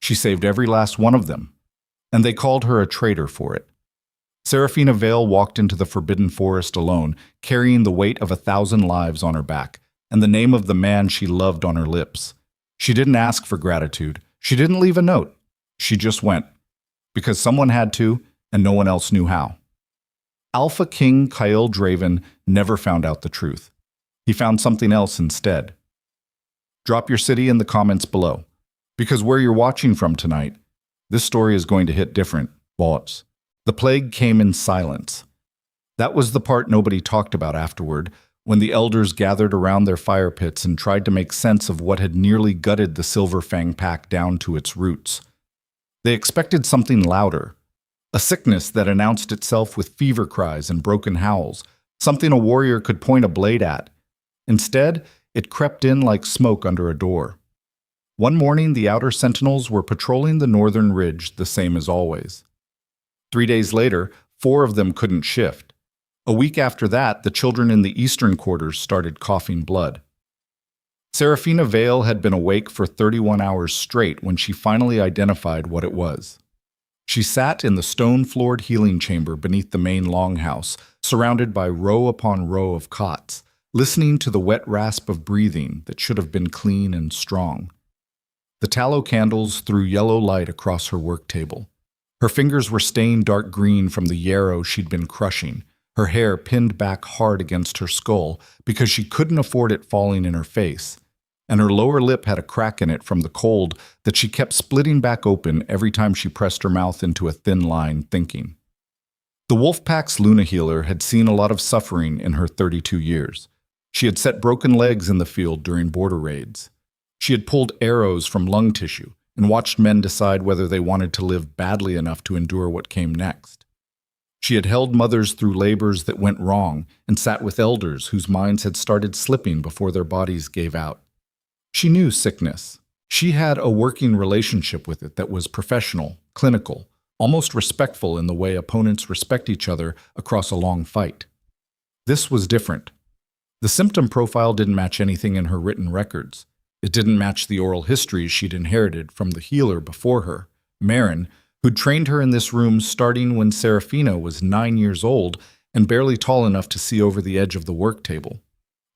She saved every last one of them, and they called her a traitor for it. Seraphina Vale walked into the forbidden forest alone, carrying the weight of 1,000 lives on her back, and the name of the man she loved on her lips. She didn't ask for gratitude. She didn't leave a note. She just went, because someone had to, and no one else knew how. Alpha King Kyle Draven never found out the truth. He found something else instead. Drop your city in the comments below, because where you're watching from tonight, this story is going to hit different. Bullets. The plague came in silence. That was the part nobody talked about afterward, when the elders gathered around their fire pits and tried to make sense of what had nearly gutted the Silver Fang pack down to its roots. They expected something louder, a sickness that announced itself with fever cries and broken howls, something a warrior could point a blade at. Instead, it crept in like smoke under a door. One morning, the outer sentinels were patrolling the northern ridge the same as always. 3 days later, 4 of them couldn't shift. A week after that, the children in the eastern quarters started coughing blood. Seraphina Vale had been awake for 31 hours straight when she finally identified what it was. She sat in the stone-floored healing chamber beneath the main longhouse, surrounded by row upon row of cots, listening to the wet rasp of breathing that should have been clean and strong. The tallow candles threw yellow light across her work table. Her fingers were stained dark green from the yarrow she'd been crushing, her hair pinned back hard against her skull because she couldn't afford it falling in her face, and her lower lip had a crack in it from the cold that she kept splitting back open every time she pressed her mouth into a thin line, thinking. The Wolfpack's Luna Healer had seen a lot of suffering in her 32 years. She had set broken legs in the field during border raids. She had pulled arrows from lung tissue and watched men decide whether they wanted to live badly enough to endure what came next. She had held mothers through labors that went wrong and sat with elders whose minds had started slipping before their bodies gave out. She knew sickness. She had a working relationship with it that was professional, clinical, almost respectful in the way opponents respect each other across a long fight. This was different. The symptom profile didn't match anything in her written records. It didn't match the oral histories she'd inherited from the healer before her, Marin, who'd trained her in this room starting when Seraphina was 9 years old and barely tall enough to see over the edge of the work table.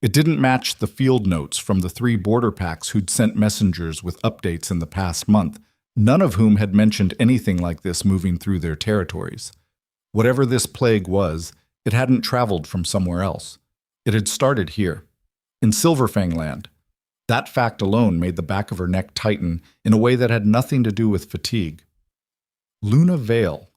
It didn't match the field notes from the 3 border packs who'd sent messengers with updates in the past month, none of whom had mentioned anything like this moving through their territories. Whatever this plague was, it hadn't traveled from somewhere else. It had started here, in Silverfangland. That fact alone made the back of her neck tighten in a way that had nothing to do with fatigue. Luna Vale.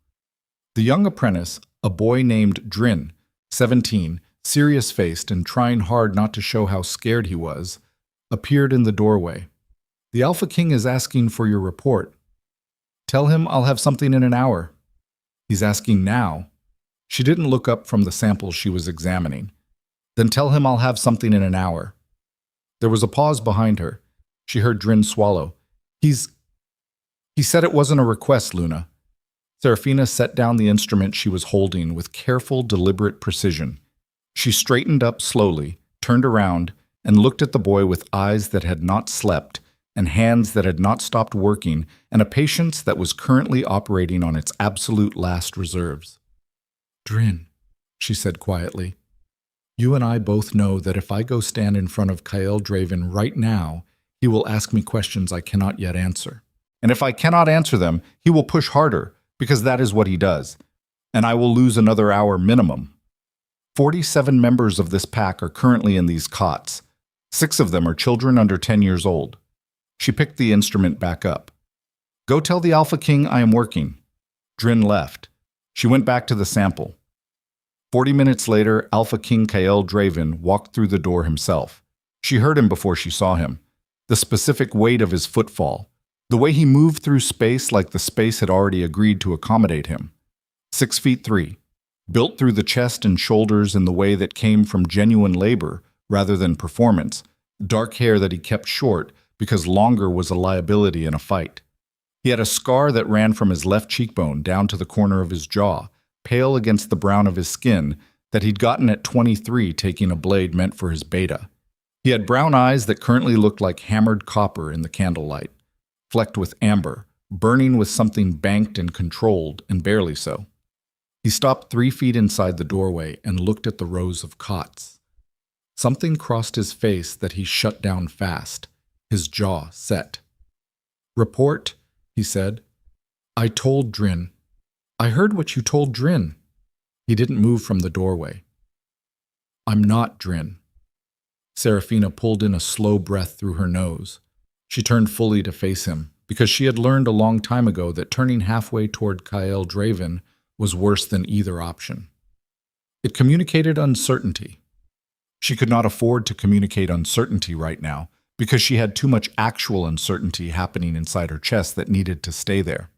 The young apprentice, a boy named Drin, 17, serious-faced and trying hard not to show how scared he was, appeared in the doorway. The Alpha King is asking for your report. Tell him I'll have something in an hour. He's asking now. She didn't look up from the samples she was examining. Then tell him I'll have something in an hour. There was a pause behind her. She heard Drin swallow. He said it wasn't a request, Luna. Seraphina set down the instrument she was holding with careful, deliberate precision. She straightened up slowly, turned around, and looked at the boy with eyes that had not slept, and hands that had not stopped working, and a patience that was currently operating on its absolute last reserves. Drin, she said quietly, you and I both know that if I go stand in front of Kyle Draven right now, he will ask me questions I cannot yet answer. And if I cannot answer them, he will push harder, because that is what he does. And I will lose another hour minimum. 47 members of this pack are currently in these cots. 6 of them are children under 10 years old. She picked the instrument back up. Go tell the Alpha King I am working. Drin left. She went back to the sample. 40 minutes later, Alpha King Kyle Draven walked through the door himself. She heard him before she saw him. The specific weight of his footfall. The way he moved through space like the space had already agreed to accommodate him. 6'3", built through the chest and shoulders in the way that came from genuine labor rather than performance. Dark hair that he kept short because longer was a liability in a fight. He had a scar that ran from his left cheekbone down to the corner of his jaw, pale against the brown of his skin, that he'd gotten at 23 taking a blade meant for his beta. He had brown eyes that currently looked like hammered copper in the candlelight, flecked with amber, burning with something banked and controlled, and barely so. He stopped 3 feet inside the doorway and looked at the rows of cots. Something crossed his face that he shut down fast, his jaw set. "Report," he said. "I told Drin. I heard what you told Drin." He didn't move from the doorway. "I'm not Drin." Serafina pulled in a slow breath through her nose. She turned fully to face him, because she had learned a long time ago that turning halfway toward Kyle Draven was worse than either option. It communicated uncertainty. She could not afford to communicate uncertainty right now, because she had too much actual uncertainty happening inside her chest that needed to stay there.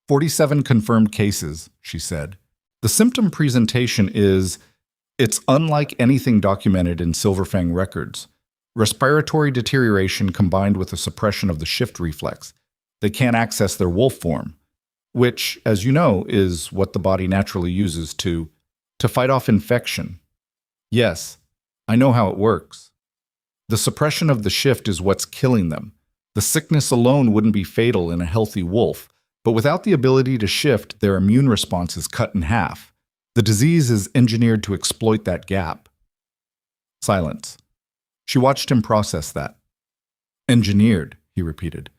47 confirmed cases, she said. The symptom presentation it's unlike anything documented in Silverfang records. Respiratory deterioration combined with a suppression of the shift reflex. They can't access their wolf form, which, as you know, is what the body naturally uses to fight off infection. Yes, I know how it works. The suppression of the shift is what's killing them. The sickness alone wouldn't be fatal in a healthy wolf, but without the ability to shift, their immune response is cut in half. The disease is engineered to exploit that gap. Silence. She watched him process that. Engineered, he repeated.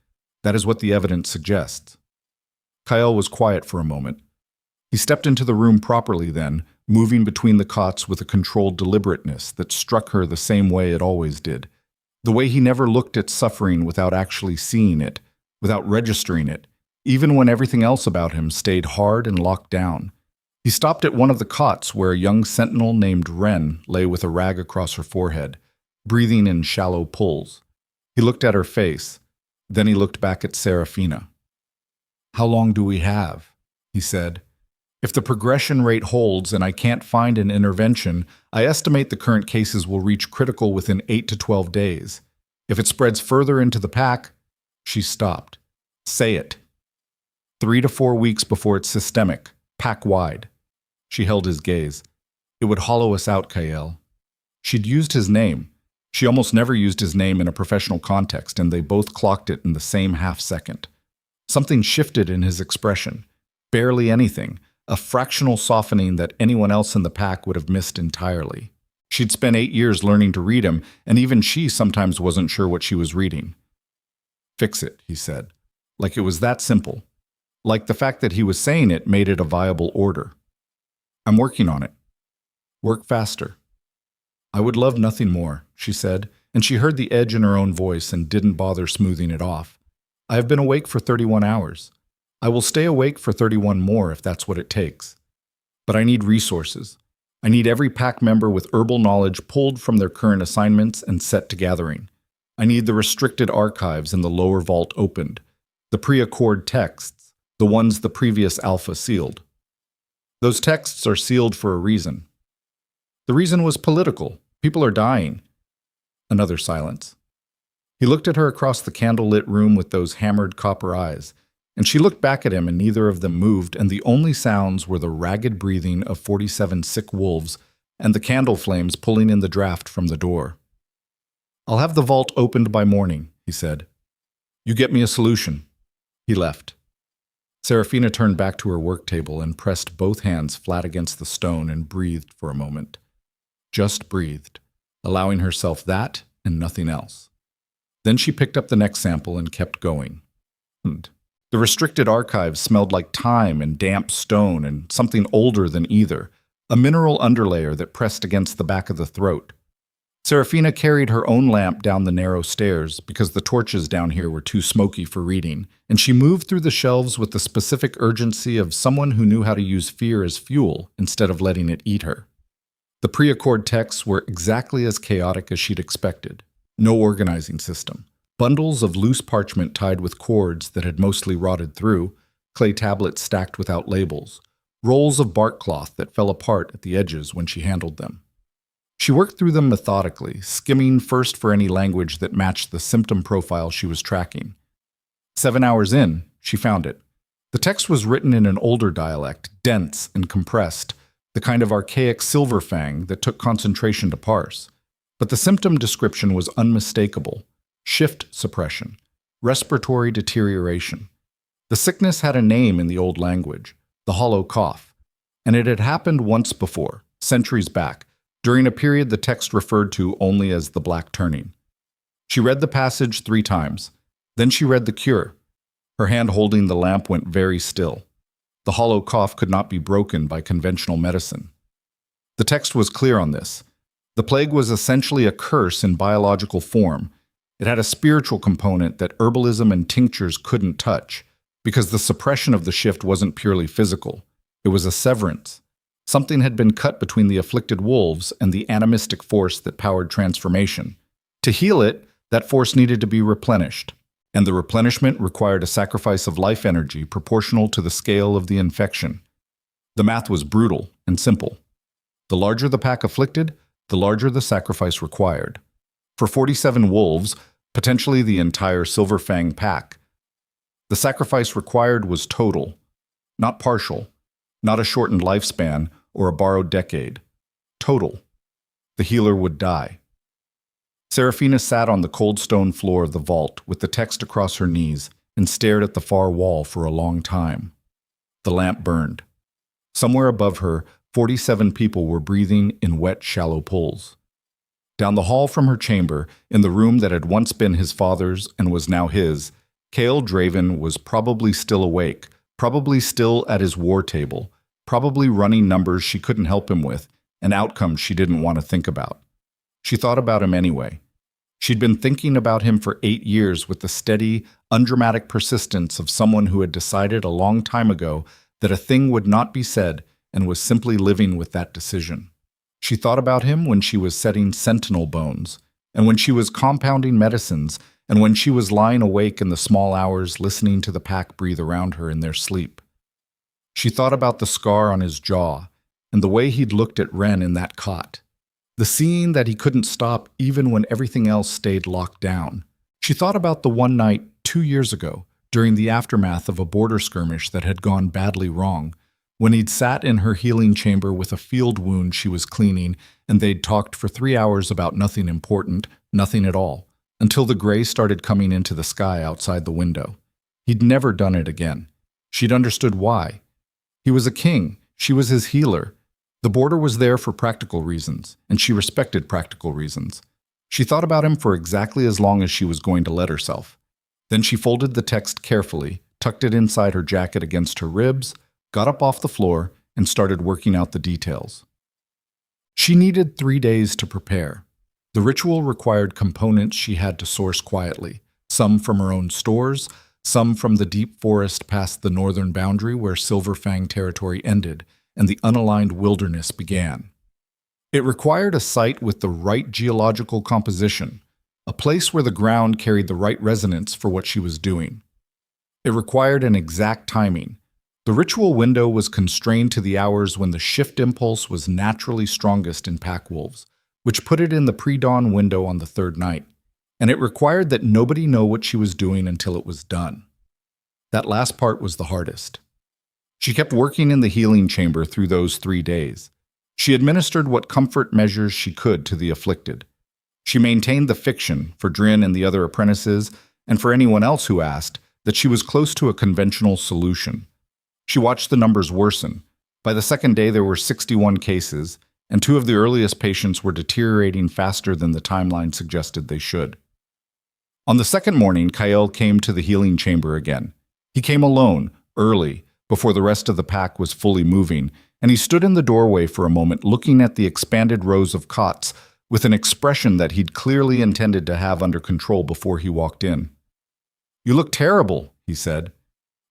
That is what the evidence suggests. Kyle was quiet for a moment. He stepped into the room properly then, moving between the cots with a controlled deliberateness that struck her the same way it always did. The way he never looked at suffering without actually seeing it, without registering it, even when everything else about him stayed hard and locked down. He stopped at one of the cots where a young sentinel named Wren lay with a rag across her forehead, breathing in shallow pulls. He looked at her face. Then he looked back at Serafina. "How long do we have?" he said. "If the progression rate holds and I can't find an intervention, I estimate the current cases will reach critical within 8 to 12 days. If it spreads further into the pack..." She stopped. "Say it." 3 to 4 weeks before it's systemic, pack-wide. She held his gaze. "It would hollow us out, Kael." She'd used his name. She almost never used his name in a professional context, and they both clocked it in the same half-second. Something shifted in his expression. Barely anything. A fractional softening that anyone else in the pack would have missed entirely. She'd spent 8 years learning to read him, and even she sometimes wasn't sure what she was reading. "Fix it," he said. Like it was that simple. Like the fact that he was saying it made it a viable order. "I'm working on it." "Work faster." "I would love nothing more," she said, and she heard the edge in her own voice and didn't bother smoothing it off. "I have been awake for 31 hours. I will stay awake for 31 more if that's what it takes. But I need resources. I need every pack member with herbal knowledge pulled from their current assignments and set to gathering. I need the restricted archives in the lower vault opened, the pre-accord texts, the ones the previous alpha sealed. Those texts are sealed for a reason. The reason was political. People are dying." Another silence. He looked at her across the candlelit room with those hammered copper eyes, and she looked back at him and neither of them moved, and the only sounds were the ragged breathing of 47 sick wolves and the candle flames pulling in the draft from the door. "I'll have the vault opened by morning," he said. "You get me a solution." He left. Serafina turned back to her work table and pressed both hands flat against the stone and breathed for a moment. Just breathed, allowing herself that and nothing else. Then she picked up the next sample and kept going. The restricted archives smelled like thyme and damp stone and something older than either, a mineral underlayer that pressed against the back of the throat. Serafina carried her own lamp down the narrow stairs because the torches down here were too smoky for reading, and she moved through the shelves with the specific urgency of someone who knew how to use fear as fuel instead of letting it eat her. The pre-accord texts were exactly as chaotic as she'd expected. No organizing system. Bundles of loose parchment tied with cords that had mostly rotted through, clay tablets stacked without labels, rolls of bark cloth that fell apart at the edges when she handled them. She worked through them methodically, skimming first for any language that matched the symptom profile she was tracking. 7 hours in, she found it. The text was written in an older dialect, dense and compressed, the kind of archaic Silverfang that took concentration to parse. But the symptom description was unmistakable. Shift suppression. Respiratory deterioration. The sickness had a name in the old language, the hollow cough, and it had happened once before, centuries back, during a period the text referred to only as the Black Turning. She read the passage 3 times. Then she read the cure. Her hand holding the lamp went very still. The hollow cough could not be broken by conventional medicine. The text was clear on this. The plague was essentially a curse in biological form. It had a spiritual component that herbalism and tinctures couldn't touch, because the suppression of the shift wasn't purely physical. It was a severance. Something had been cut between the afflicted wolves and the animistic force that powered transformation. To heal it, that force needed to be replenished, and the replenishment required a sacrifice of life energy proportional to the scale of the infection. The math was brutal and simple. The larger the pack afflicted, the larger the sacrifice required. For 47 wolves, potentially the entire Silver Fang pack, the sacrifice required was total, not partial, not a shortened lifespan or a borrowed decade. Total. The healer would die. Serafina sat on the cold stone floor of the vault with the text across her knees and stared at the far wall for a long time. The lamp burned. Somewhere above her, 47 people were breathing in wet, shallow pools. Down the hall from her chamber, in the room that had once been his father's and was now his, Cale Draven was probably still awake, probably still at his war table, probably running numbers she couldn't help him with, and outcomes she didn't want to think about. She thought about him anyway. She'd been thinking about him for 8 years with the steady, undramatic persistence of someone who had decided a long time ago that a thing would not be said and was simply living with that decision. She thought about him when she was setting sentinel bones, and when she was compounding medicines, and when she was lying awake in the small hours listening to the pack breathe around her in their sleep. She thought about the scar on his jaw, and the way he'd looked at Ren in that cot. The seeing that he couldn't stop even when everything else stayed locked down. She thought about the one night 2 years ago, during the aftermath of a border skirmish that had gone badly wrong, when he'd sat in her healing chamber with a field wound she was cleaning, and they'd talked for 3 hours about nothing important, nothing at all, until the gray started coming into the sky outside the window. He'd never done it again. She'd understood why. He was a king. She was his healer. The border was there for practical reasons, and she respected practical reasons. She thought about him for exactly as long as she was going to let herself. Then she folded the text carefully, tucked it inside her jacket against her ribs, got up off the floor, and started working out the details. She needed 3 days to prepare. The ritual required components she had to source quietly, some from her own stores, some from the deep forest past the northern boundary where Silver Fang territory ended and the unaligned wilderness began. It required a site with the right geological composition, a place where the ground carried the right resonance for what she was doing. It required an exact timing. The ritual window was constrained to the hours when the shift impulse was naturally strongest in pack wolves, which put it in the pre-dawn window on the 3rd night, and it required that nobody know what she was doing until it was done. That last part was the hardest. She kept working in the healing chamber through those 3 days. She administered what comfort measures she could to the afflicted. She maintained the fiction for Drin and the other apprentices, and for anyone else who asked, that she was close to a conventional solution. She watched the numbers worsen. By the 2nd day there were 61 cases, and 2 of the earliest patients were deteriorating faster than the timeline suggested they should. On the 2nd morning, Kyle came to the healing chamber again. He came alone, early, before the rest of the pack was fully moving, and he stood in the doorway for a moment looking at the expanded rows of cots with an expression that he'd clearly intended to have under control before he walked in. "You look terrible," he said.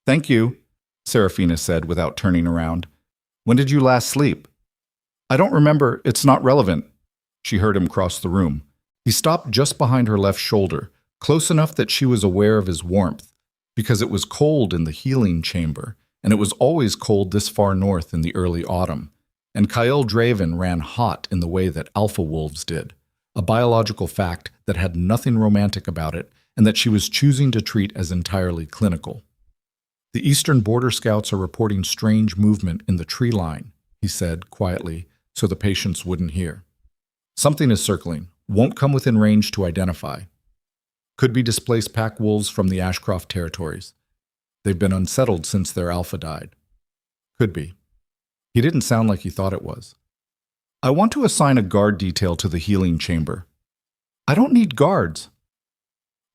"Thank you," Serafina said without turning around. "When did you last sleep?" "I don't remember. It's not relevant." She heard him cross the room. He stopped just behind her left shoulder, close enough that she was aware of his warmth, because it was cold in the healing chamber, and it was always cold this far north in the early autumn. And Kyle Draven ran hot in the way that alpha wolves did, a biological fact that had nothing romantic about it and that she was choosing to treat as entirely clinical. "The Eastern Border Scouts are reporting strange movement in the tree line," he said quietly, so the patients wouldn't hear. "Something is circling, won't come within range to identify. Could be displaced pack wolves from the Ashcroft territories. They've been unsettled since their alpha died. Could be. He didn't sound like he thought it was. I want to assign a guard detail to the healing chamber. I don't need guards.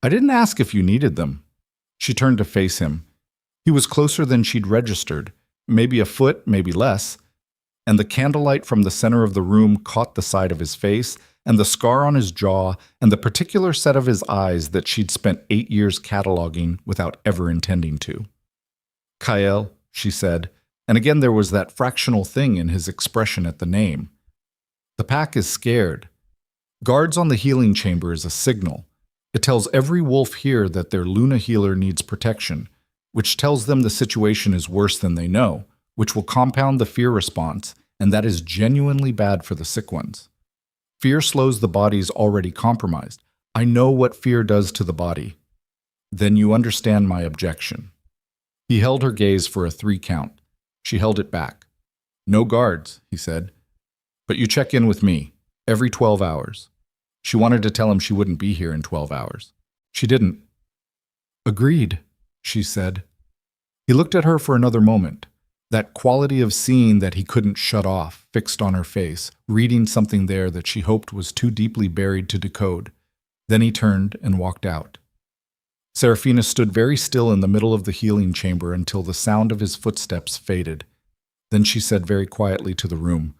I didn't ask if you needed them. She turned to face him. He was closer than she'd registered, maybe a foot, maybe less, and the candlelight from the center of the room caught the side of his face and the scar on his jaw and the particular set of his eyes that she'd spent 8 years cataloging without ever intending to. Kyle, she said, and again there was that fractional thing in his expression at the name. The pack is scared. Guards on the healing chamber is a signal. It tells every wolf here that their Luna healer needs protection, which tells them the situation is worse than they know, which will compound the fear response, and that is genuinely bad for the sick ones. Fear slows the body's already compromised. I know what fear does to the body. Then you understand my objection. He held her gaze for a 3 count. She held it back. No guards, he said. But you check in with me, every 12 hours. She wanted to tell him she wouldn't be here in 12 hours. She didn't. Agreed, she said. He looked at her for another moment. That quality of seeing that he couldn't shut off, fixed on her face, reading something there that she hoped was too deeply buried to decode. Then he turned and walked out. Serafina stood very still in the middle of the healing chamber until the sound of his footsteps faded. Then she said very quietly to the room,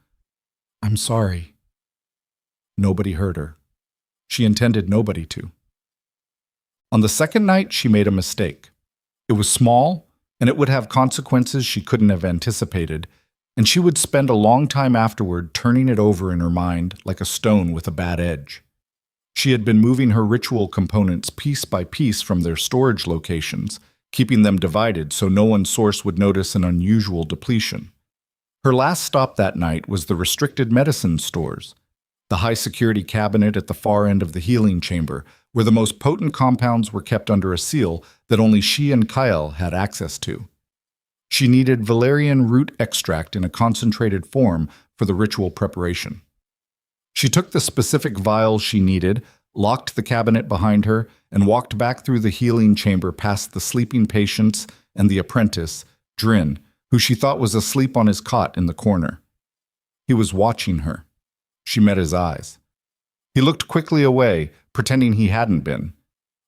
"I'm sorry." Nobody heard her. She intended nobody to. On the second night, she made a mistake. It was small, and it would have consequences she couldn't have anticipated, and she would spend a long time afterward turning it over in her mind like a stone with a bad edge. She had been moving her ritual components piece by piece from their storage locations, keeping them divided so no one's source would notice an unusual depletion. Her last stop that night was the restricted medicine stores, the high-security cabinet at the far end of the healing chamber, where the most potent compounds were kept under a seal that only she and Kyle had access to. She needed valerian root extract in a concentrated form for the ritual preparation. She took the specific vials she needed, locked the cabinet behind her, and walked back through the healing chamber past the sleeping patients and the apprentice, Drin, who she thought was asleep on his cot in the corner. He was watching her. She met his eyes. He looked quickly away, pretending he hadn't been.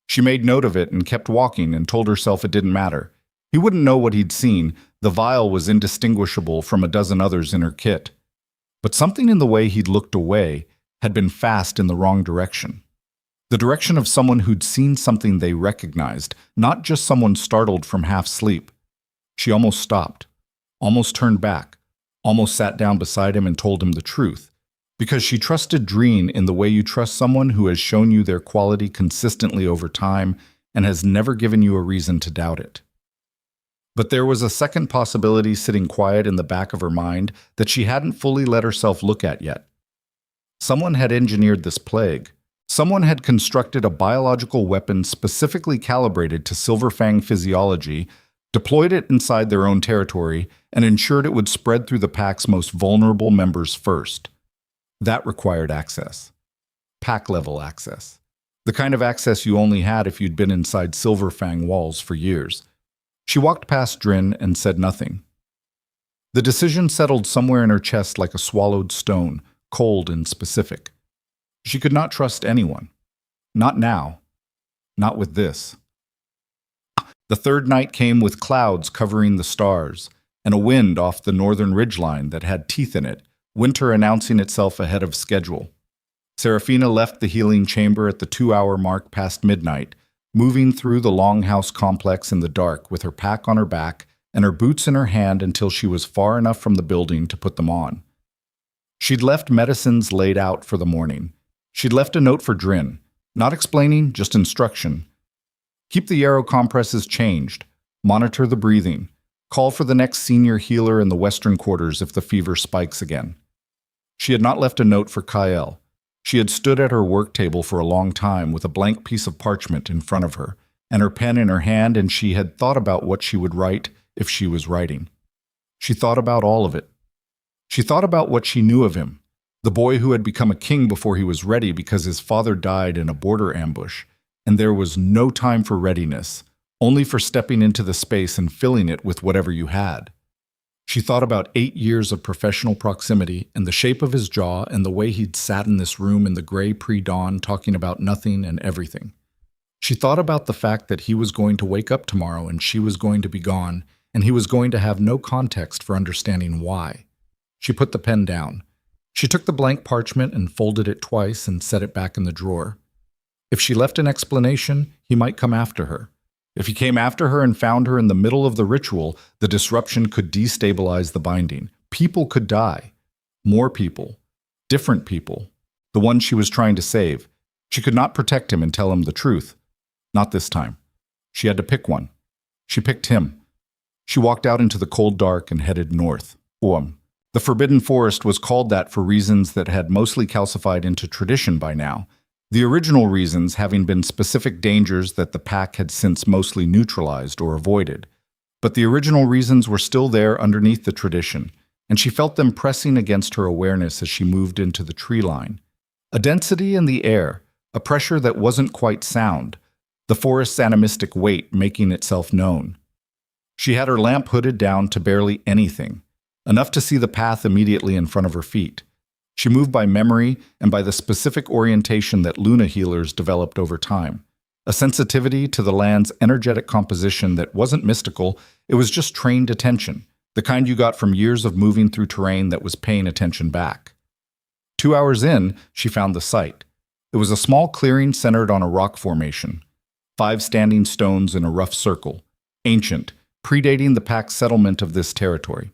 She made note of it and kept walking and told herself it didn't matter. He wouldn't know what he'd seen. The vial was indistinguishable from a dozen others in her kit. But something in the way he'd looked away had been fast in the wrong direction. The direction of someone who'd seen something they recognized, not just someone startled from half sleep. She almost stopped, almost turned back, almost sat down beside him and told him the truth. Because she trusted Dreen in the way you trust someone who has shown you their quality consistently over time and has never given you a reason to doubt it. But there was a second possibility sitting quiet in the back of her mind that she hadn't fully let herself look at yet. Someone had engineered this plague. Someone had constructed a biological weapon specifically calibrated to Silverfang physiology, deployed it inside their own territory, and ensured it would spread through the pack's most vulnerable members first. That required access. Pack-level access. The kind of access you only had if you'd been inside Silverfang walls for years. She walked past Drin and said nothing. The decision settled somewhere in her chest like a swallowed stone, cold and specific. She could not trust anyone. Not now. Not with this. The third night came with clouds covering the stars, and a wind off the northern ridgeline that had teeth in it, winter announcing itself ahead of schedule. Serafina left the healing chamber at the 2-hour mark past midnight, moving through the longhouse complex in the dark with her pack on her back and her boots in her hand until she was far enough from the building to put them on. She'd left medicines laid out for the morning. She'd left a note for Drin, not explaining, just instruction. Keep the yarrow compresses changed. Monitor the breathing. Call for the next senior healer in the western quarters if the fever spikes again. She had not left a note for Kyle. She had stood at her work table for a long time with a blank piece of parchment in front of her, and her pen in her hand, and she had thought about what she would write if she was writing. She thought about all of it. She thought about what she knew of him, the boy who had become a king before he was ready because his father died in a border ambush, and there was no time for readiness, only for stepping into the space and filling it with whatever you had. She thought about 8 years of professional proximity and the shape of his jaw and the way he'd sat in this room in the gray pre-dawn talking about nothing and everything. She thought about the fact that he was going to wake up tomorrow and she was going to be gone, and he was going to have no context for understanding why. She put the pen down. She took the blank parchment and folded it twice and set it back in the drawer. If she left an explanation, he might come after her. If he came after her and found her in the middle of the ritual, the disruption could destabilize the binding. People could die. More people. Different people. The one she was trying to save. She could not protect him and tell him the truth. Not this time. She had to pick one. She picked him. She walked out into the cold dark and headed north. The Forbidden Forest was called that for reasons that had mostly calcified into tradition by now. The original reasons having been specific dangers that the pack had since mostly neutralized or avoided. But the original reasons were still there underneath the tradition, and she felt them pressing against her awareness as she moved into the tree line. A density in the air, a pressure that wasn't quite sound, the forest's animistic weight making itself known. She had her lamp hooded down to barely anything, enough to see the path immediately in front of her feet. She moved by memory and by the specific orientation that Luna healers developed over time. A sensitivity to the land's energetic composition that wasn't mystical, it was just trained attention, the kind you got from years of moving through terrain that was paying attention back. 2 hours in, she found the site. It was a small clearing centered on a rock formation. 5 standing stones in a rough circle, ancient, predating the pack's settlement of this territory.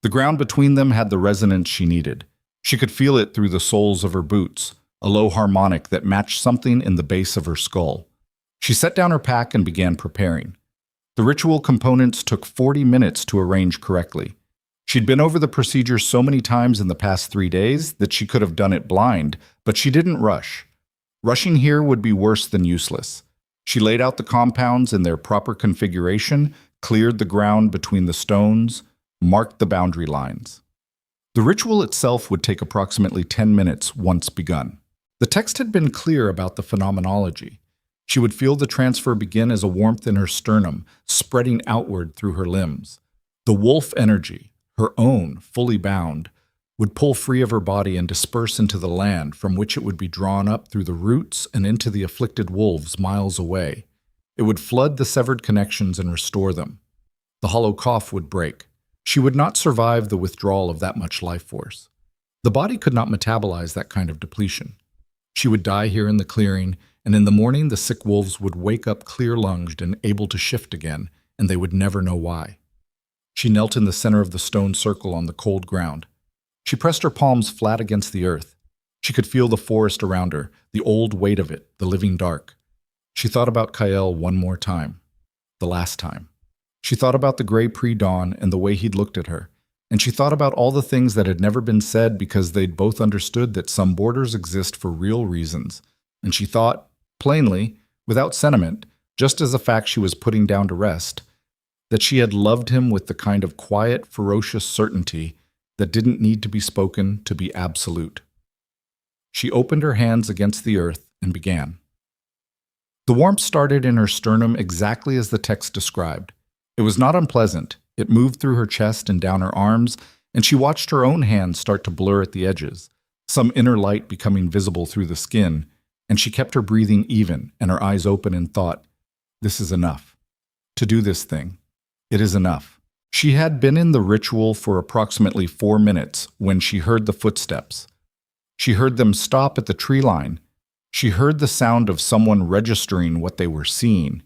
The ground between them had the resonance she needed. She could feel it through the soles of her boots, a low harmonic that matched something in the base of her skull. She set down her pack and began preparing. The ritual components took 40 minutes to arrange correctly. She'd been over the procedure so many times in the past 3 days that she could have done it blind, but she didn't rush. Rushing here would be worse than useless. She laid out the compounds in their proper configuration, cleared the ground between the stones, marked the boundary lines. The ritual itself would take approximately 10 minutes once begun. The text had been clear about the phenomenology. She would feel the transfer begin as a warmth in her sternum, spreading outward through her limbs. The wolf energy, her own, fully bound, would pull free of her body and disperse into the land from which it would be drawn up through the roots and into the afflicted wolves miles away. It would flood the severed connections and restore them. The hollow cough would break. She would not survive the withdrawal of that much life force. The body could not metabolize that kind of depletion. She would die here in the clearing, and in the morning the sick wolves would wake up clear-lunged and able to shift again, and they would never know why. She knelt in the center of the stone circle on the cold ground. She pressed her palms flat against the earth. She could feel the forest around her, the old weight of it, the living dark. She thought about Kael one more time. The last time. She thought about the gray pre-dawn and the way he'd looked at her, and she thought about all the things that had never been said because they'd both understood that some borders exist for real reasons, and she thought, plainly, without sentiment, just as a fact she was putting down to rest, that she had loved him with the kind of quiet, ferocious certainty that didn't need to be spoken to be absolute. She opened her hands against the earth and began. The warmth started in her sternum exactly as the text described. It was not unpleasant. It moved through her chest and down her arms, and she watched her own hands start to blur at the edges, some inner light becoming visible through the skin, and she kept her breathing even and her eyes open and thought, this is enough. To do this thing. It is enough. She had been in the ritual for approximately 4 minutes when she heard the footsteps. She heard them stop at the tree line. She heard the sound of someone registering what they were seeing.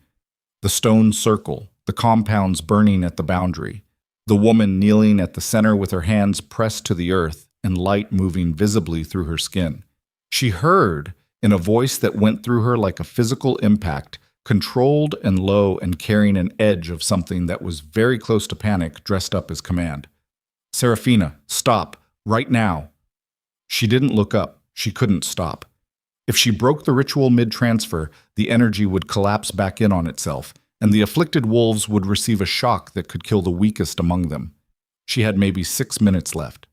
The stone circle, the compounds burning at the boundary, the woman kneeling at the center with her hands pressed to the earth and light moving visibly through her skin. She heard, in a voice that went through her like a physical impact, controlled and low and carrying an edge of something that was very close to panic dressed up as command. Serafina, stop, right now. She didn't look up. She couldn't stop. If she broke the ritual mid-transfer, the energy would collapse back in on itself, and the afflicted wolves would receive a shock that could kill the weakest among them. She had maybe 6 minutes left.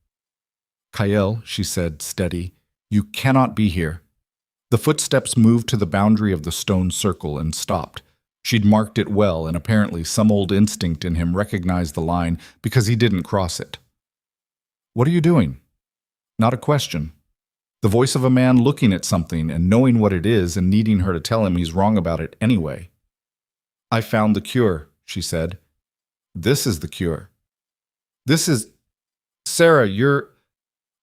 Kael, she said, steady, you cannot be here. The footsteps moved to the boundary of the stone circle and stopped. She'd marked it well, and apparently some old instinct in him recognized the line because he didn't cross it. "What are you doing?" Not a question. The voice of a man looking at something and knowing what it is and needing her to tell him he's wrong about it anyway. "I found the cure," she said. "This is the cure." "This is... Sarah, you're..."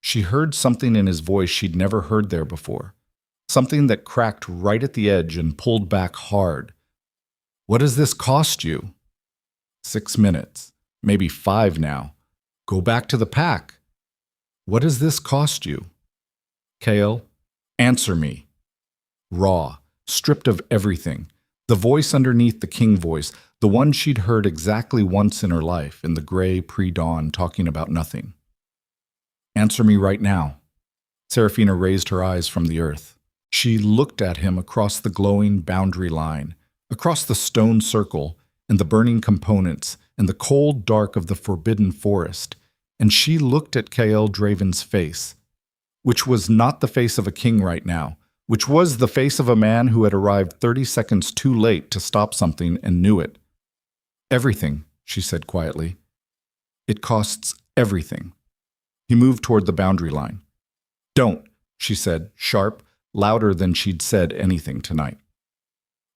She heard something in his voice she'd never heard there before. Something that cracked right at the edge and pulled back hard. "What does this cost you?" 6 minutes. Maybe 5 now. Go back to the pack. "What does this cost you?" "Kale, answer me." Raw, stripped of everything. The voice underneath the king voice, the one she'd heard exactly once in her life, in the gray pre-dawn, talking about nothing. "Answer me right now." Serafina raised her eyes from the earth. She looked at him across the glowing boundary line, across the stone circle and the burning components and the cold dark of the forbidden forest, and she looked at Kael Draven's face, which was not the face of a king right now, which was the face of a man who had arrived 30 seconds too late to stop something and knew it. "Everything," she said quietly. "It costs everything." He moved toward the boundary line. "Don't," she said, sharp, louder than she'd said anything tonight.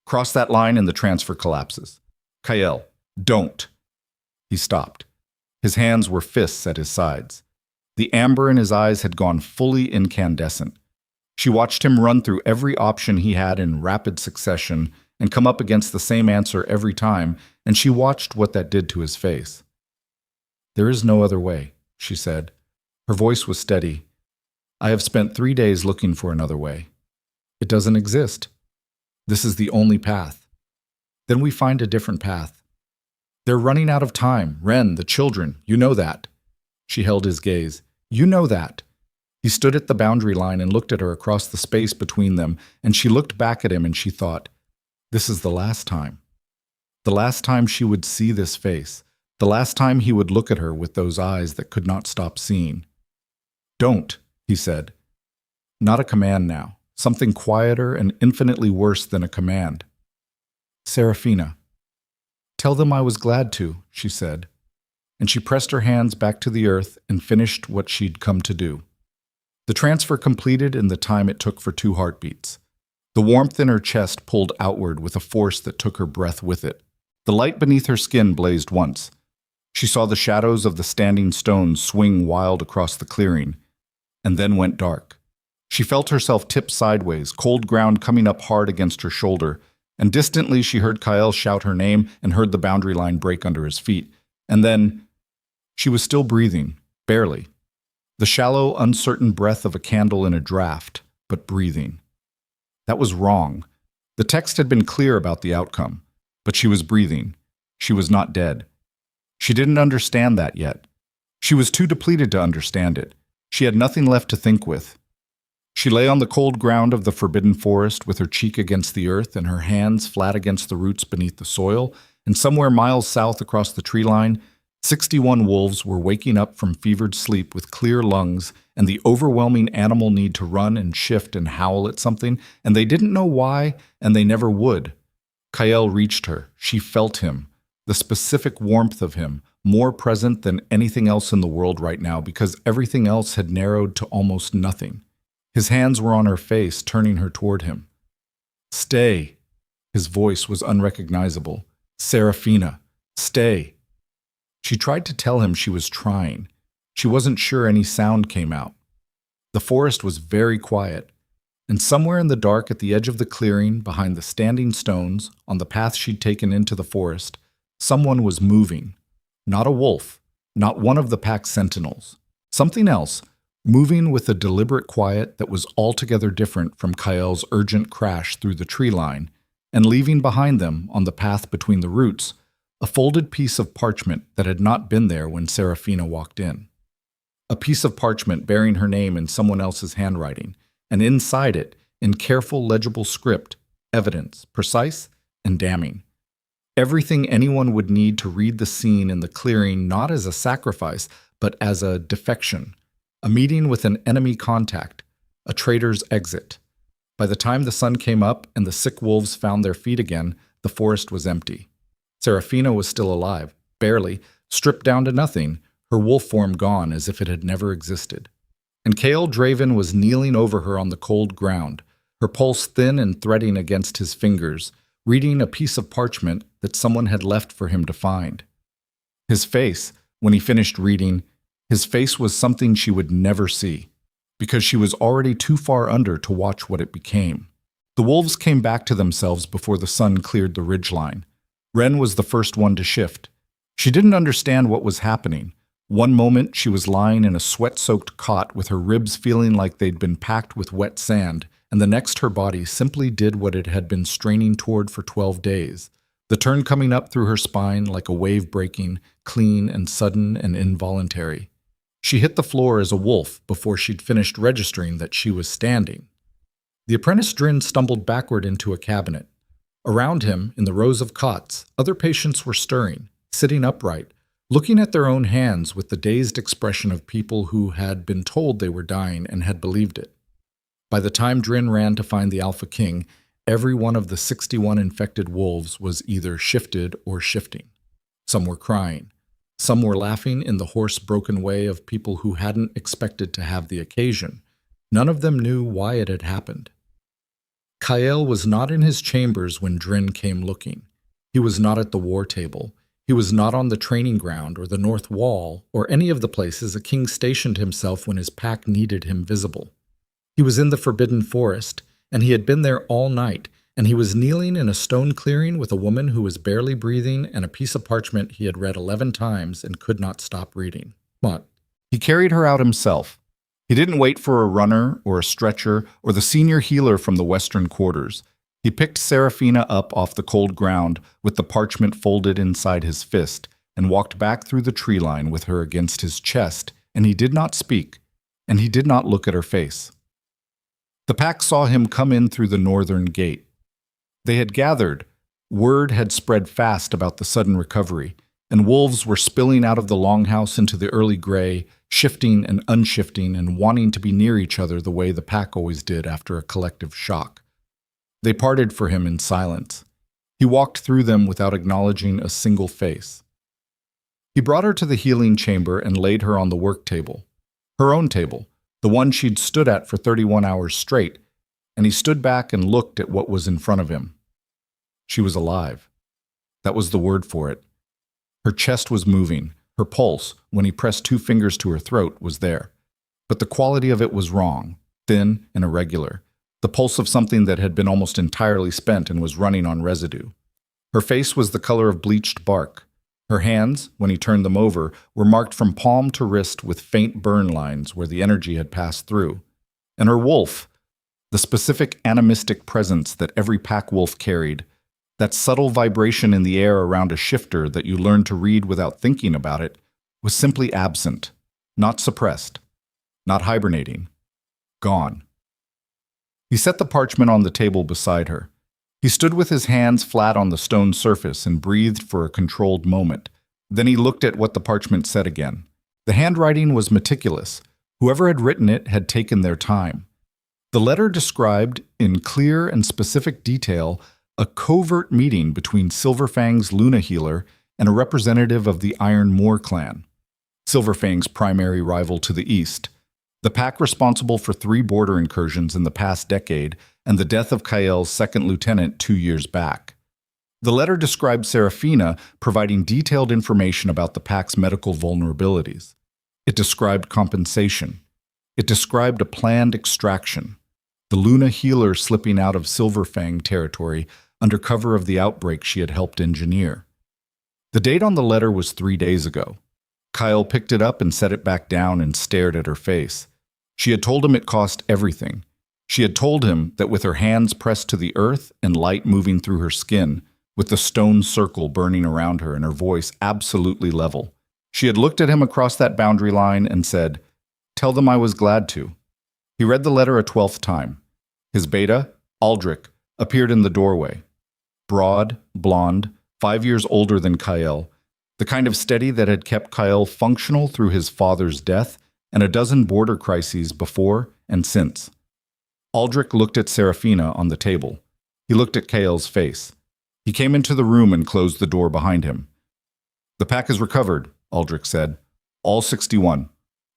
"Cross that line and the transfer collapses. Kael, don't." He stopped. His hands were fists at his sides. The amber in his eyes had gone fully incandescent. She watched him run through every option he had in rapid succession and come up against the same answer every time, and she watched what that did to his face. "There is no other way," she said. Her voice was steady. "I have spent 3 days looking for another way. It doesn't exist. This is the only path. Then we find a different path. They're running out of time. Ren, the children, you know that." She held his gaze. "You know that." He stood at the boundary line and looked at her across the space between them, and she looked back at him and she thought, this is the last time. The last time she would see this face. The last time he would look at her with those eyes that could not stop seeing. "Don't," he said. Not a command now. Something quieter and infinitely worse than a command. "Serafina." "Tell them I was glad to," she said. And she pressed her hands back to the earth and finished what she'd come to do. The transfer completed in the time it took for 2 heartbeats. The warmth in her chest pulled outward with a force that took her breath with it. The light beneath her skin blazed once. She saw the shadows of the standing stones swing wild across the clearing, and then went dark. She felt herself tip sideways, cold ground coming up hard against her shoulder, and distantly she heard Kael shout her name and heard the boundary line break under his feet. And then she was still breathing, barely. The shallow, uncertain breath of a candle in a draft, but breathing. That was wrong. The text had been clear about the outcome, but she was breathing. She was not dead. She didn't understand that yet. She was too depleted to understand it. She had nothing left to think with. She lay on the cold ground of the forbidden forest with her cheek against the earth and her hands flat against the roots beneath the soil, and somewhere miles south across the tree line, 61 wolves were waking up from fevered sleep with clear lungs and the overwhelming animal need to run and shift and howl at something, and they didn't know why, and they never would. Kael reached her. She felt him, the specific warmth of him, more present than anything else in the world right now because everything else had narrowed to almost nothing. His hands were on her face, turning her toward him. "Stay." His voice was unrecognizable. "Serafina, stay." She tried to tell him she was trying. She wasn't sure any sound came out. The forest was very quiet, and somewhere in the dark at the edge of the clearing, behind the standing stones, on the path she'd taken into the forest, someone was moving. Not a wolf, not one of the pack sentinels. Something else, moving with a deliberate quiet that was altogether different from Kael's urgent crash through the tree line, and leaving behind them, on the path between the roots, a folded piece of parchment that had not been there when Serafina walked in. A piece of parchment bearing her name in someone else's handwriting, and inside it, in careful legible script, evidence, precise and damning. Everything anyone would need to read the scene in the clearing not as a sacrifice, but as a defection, a meeting with an enemy contact, a traitor's exit. By the time the sun came up and the sick wolves found their feet again, The forest was empty. Serafina was still alive, barely, stripped down to nothing, her wolf form gone as if it had never existed. And Kael Draven was kneeling over her on the cold ground, her pulse thin and threading against his fingers, reading a piece of parchment that someone had left for him to find. His face, when he finished reading, his face was something she would never see, because she was already too far under to watch what it became. The wolves came back to themselves before the sun cleared the ridgeline. Ren was the first one to shift. She didn't understand what was happening. One moment she was lying in a sweat-soaked cot with her ribs feeling like they'd been packed with wet sand, and the next her body simply did what it had been straining toward for 12 days, the turn coming up through her spine like a wave breaking, clean and sudden and involuntary. She hit the floor as a wolf before she'd finished registering that she was standing. The apprentice Drin stumbled backward into a cabinet. Around him, in the rows of cots, other patients were stirring, sitting upright, looking at their own hands with the dazed expression of people who had been told they were dying and had believed it. By the time Drin ran to find the Alpha King, every one of the 61 infected wolves was either shifted or shifting. Some were crying. Some were laughing in the hoarse, broken way of people who hadn't expected to have the occasion. None of them knew why it had happened. Kael was not in his chambers when Drin came looking. He was not at the war table. He was not on the training ground or the North Wall or any of the places a king stationed himself when his pack needed him visible. He was in the Forbidden Forest, and he had been there all night, and he was kneeling in a stone clearing with a woman who was barely breathing and a piece of parchment he had read 11 times and could not stop reading. But he carried her out himself. He didn't wait for a runner or a stretcher or the senior healer from the western quarters. He picked Serafina up off the cold ground with the parchment folded inside his fist and walked back through the tree line with her against his chest, and he did not speak, and he did not look at her face. The pack saw him come in through the northern gate. They had gathered. Word had spread fast about the sudden recovery, and wolves were spilling out of the longhouse into the early gray, shifting and unshifting and wanting to be near each other the way the pack always did after a collective shock. They parted for him in silence. He walked through them without acknowledging a single face. He brought her to the healing chamber and laid her on the work table, her own table, the one she'd stood at for 31 hours straight, and he stood back and looked at what was in front of him. She was alive. That was the word for it. Her chest was moving. Her pulse, when he pressed 2 fingers to her throat, was there. But the quality of it was wrong, thin and irregular, the pulse of something that had been almost entirely spent and was running on residue. Her face was the color of bleached bark. Her hands, when he turned them over, were marked from palm to wrist with faint burn lines where the energy had passed through. And her wolf, the specific animistic presence that every pack wolf carried, that subtle vibration in the air around a shifter that you learn to read without thinking about it, was simply absent, not suppressed, not hibernating, gone. He set the parchment on the table beside her. He stood with his hands flat on the stone surface and breathed for a controlled moment. Then he looked at what the parchment said again. The handwriting was meticulous. Whoever had written it had taken their time. The letter described, in clear and specific detail, a covert meeting between Silverfang's Luna Healer and a representative of the Iron Moor clan, Silverfang's primary rival to the east, the pack responsible for 3 border incursions in the past decade and the death of Kael's second lieutenant 2 years back. The letter described Serafina providing detailed information about the pack's medical vulnerabilities. It described compensation. It described a planned extraction. The Luna Healer slipping out of Silverfang territory under cover of the outbreak she had helped engineer. The date on the letter was 3 days ago. Kael picked it up and set it back down and stared at her face. She had told him it cost everything. She had told him that with her hands pressed to the earth and light moving through her skin, with the stone circle burning around her and her voice absolutely level, she had looked at him across that boundary line and said, "Tell them I was glad to." He read the letter a 12th time. His beta, Aldrich, appeared in the doorway. Broad, blonde, 5 years older than Kael, the kind of steady that had kept Kael functional through his father's death and a dozen border crises before and since. Aldrich looked at Serafina on the table. He looked at Kael's face. He came into the room and closed the door behind him. "The pack is recovered," Aldrich said. "All 61.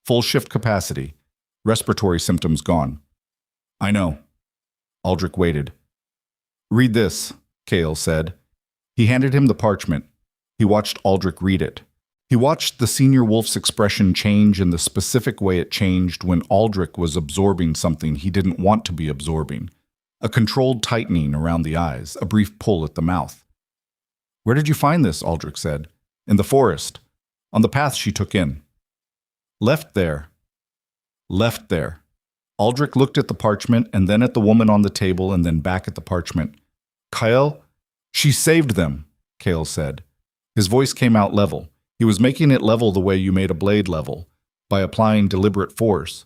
Full shift capacity. Respiratory symptoms gone." "I know." Aldrich waited. "Read this," Cale said. He handed him the parchment. He watched Aldrich read it. He watched the senior wolf's expression change in the specific way it changed when Aldrich was absorbing something he didn't want to be absorbing. A controlled tightening around the eyes, a brief pull at the mouth. "Where did you find this?" Aldrich said. "In the forest. On the path she took in." "Left there." "Left there." Aldrich looked at the parchment and then at the woman on the table and then back at the parchment. "Kyle, she saved them," Cale said. His voice came out level. He was making it level the way you made a blade level, by applying deliberate force.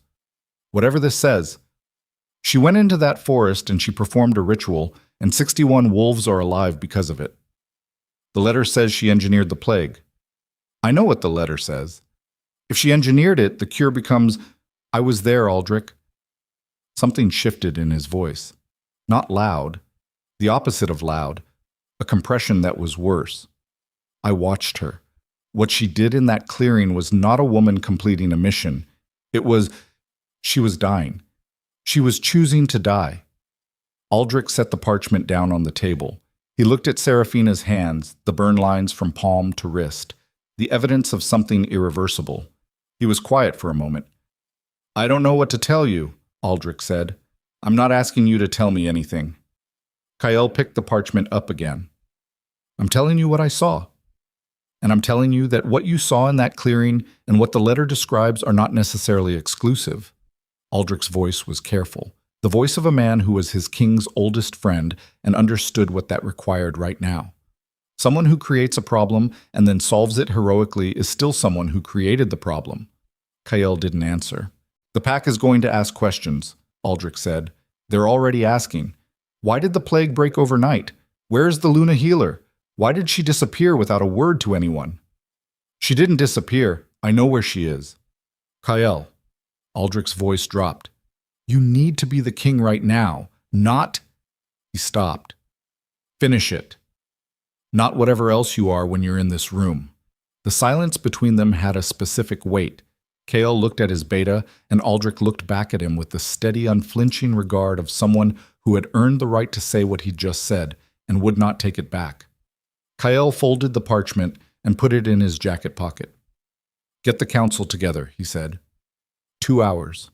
"Whatever this says, she went into that forest and she performed a ritual, and 61 wolves are alive because of it. The letter says she engineered the plague." "I know what the letter says. If she engineered it, the cure becomes, I was there, Aldrich." Something shifted in his voice. Not loud. The opposite of loud. A compression that was worse. "I watched her. What she did in that clearing was not a woman completing a mission. It was, she was dying. She was choosing to die." Aldrich set the parchment down on the table. He looked at Serafina's hands, the burn lines from palm to wrist, the evidence of something irreversible. He was quiet for a moment. "I don't know what to tell you," Aldrich said. "I'm not asking you to tell me anything." Kyle picked the parchment up again. "I'm telling you what I saw. And I'm telling you that what you saw in that clearing and what the letter describes are not necessarily exclusive." Aldrich's voice was careful, the voice of a man who was his king's oldest friend and understood what that required right now. Someone who creates a problem and then solves it heroically is still someone who created the problem. Kyle didn't answer. "The pack is going to ask questions," Aldrich said. "They're already asking. Why did the plague break overnight? Where is the Luna healer? Why did she disappear without a word to anyone?" "She didn't disappear. I know where she is." "Kyle," Aldrich's voice dropped. "You need to be the king right now, not—" He stopped. "Finish it. Not whatever else you are when you're in this room." The silence between them had a specific weight. Cale looked at his beta, and Aldrich looked back at him with the steady, unflinching regard of someone who had earned the right to say what he'd just said and would not take it back. Kyle folded the parchment and put it in his jacket pocket. "Get the council together," he said. 2 hours.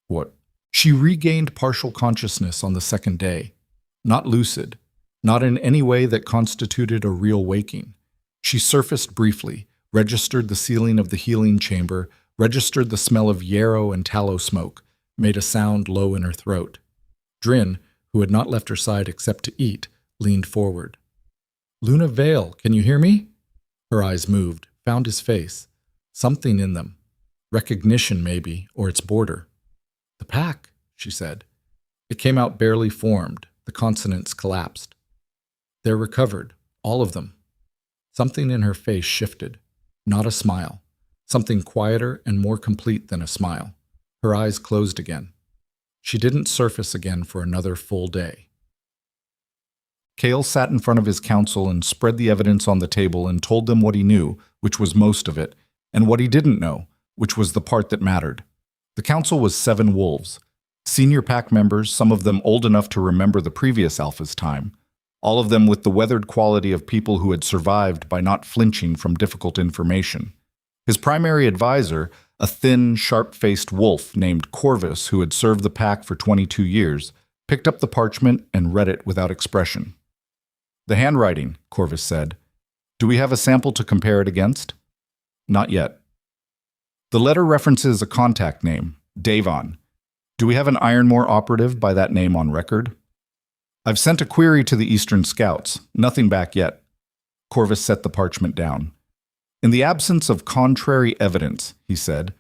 "What?" She regained partial consciousness on the second day. Not lucid. Not in any way that constituted a real waking. She surfaced briefly, registered the ceiling of the healing chamber, registered the smell of yarrow and tallow smoke, made a sound low in her throat. Drin, who had not left her side except to eat, leaned forward. "Luna Vale, can you hear me?" Her eyes moved, found his face. Something in them. Recognition, maybe, or its border. "The pack," she said. It came out barely formed. The consonants collapsed. "They're recovered, all of them." Something in her face shifted. Not a smile. Something quieter and more complete than a smile. Her eyes closed again. She didn't surface again for another full day. Cale sat in front of his council and spread the evidence on the table and told them what he knew, which was most of it, and what he didn't know, which was the part that mattered. The council was 7 wolves. Senior pack members, some of them old enough to remember the previous alpha's time. All of them with the weathered quality of people who had survived by not flinching from difficult information. His primary advisor, a thin, sharp-faced wolf named Corvus who had served the pack for 22 years, picked up the parchment and read it without expression. "The handwriting," Corvus said. "Do we have a sample to compare it against?" "Not yet." "The letter references a contact name, Davon. Do we have an Ironmore operative by that name on record?" "I've sent a query to the Eastern Scouts. Nothing back yet." Corvus set the parchment down. "In the absence of contrary evidence," he said,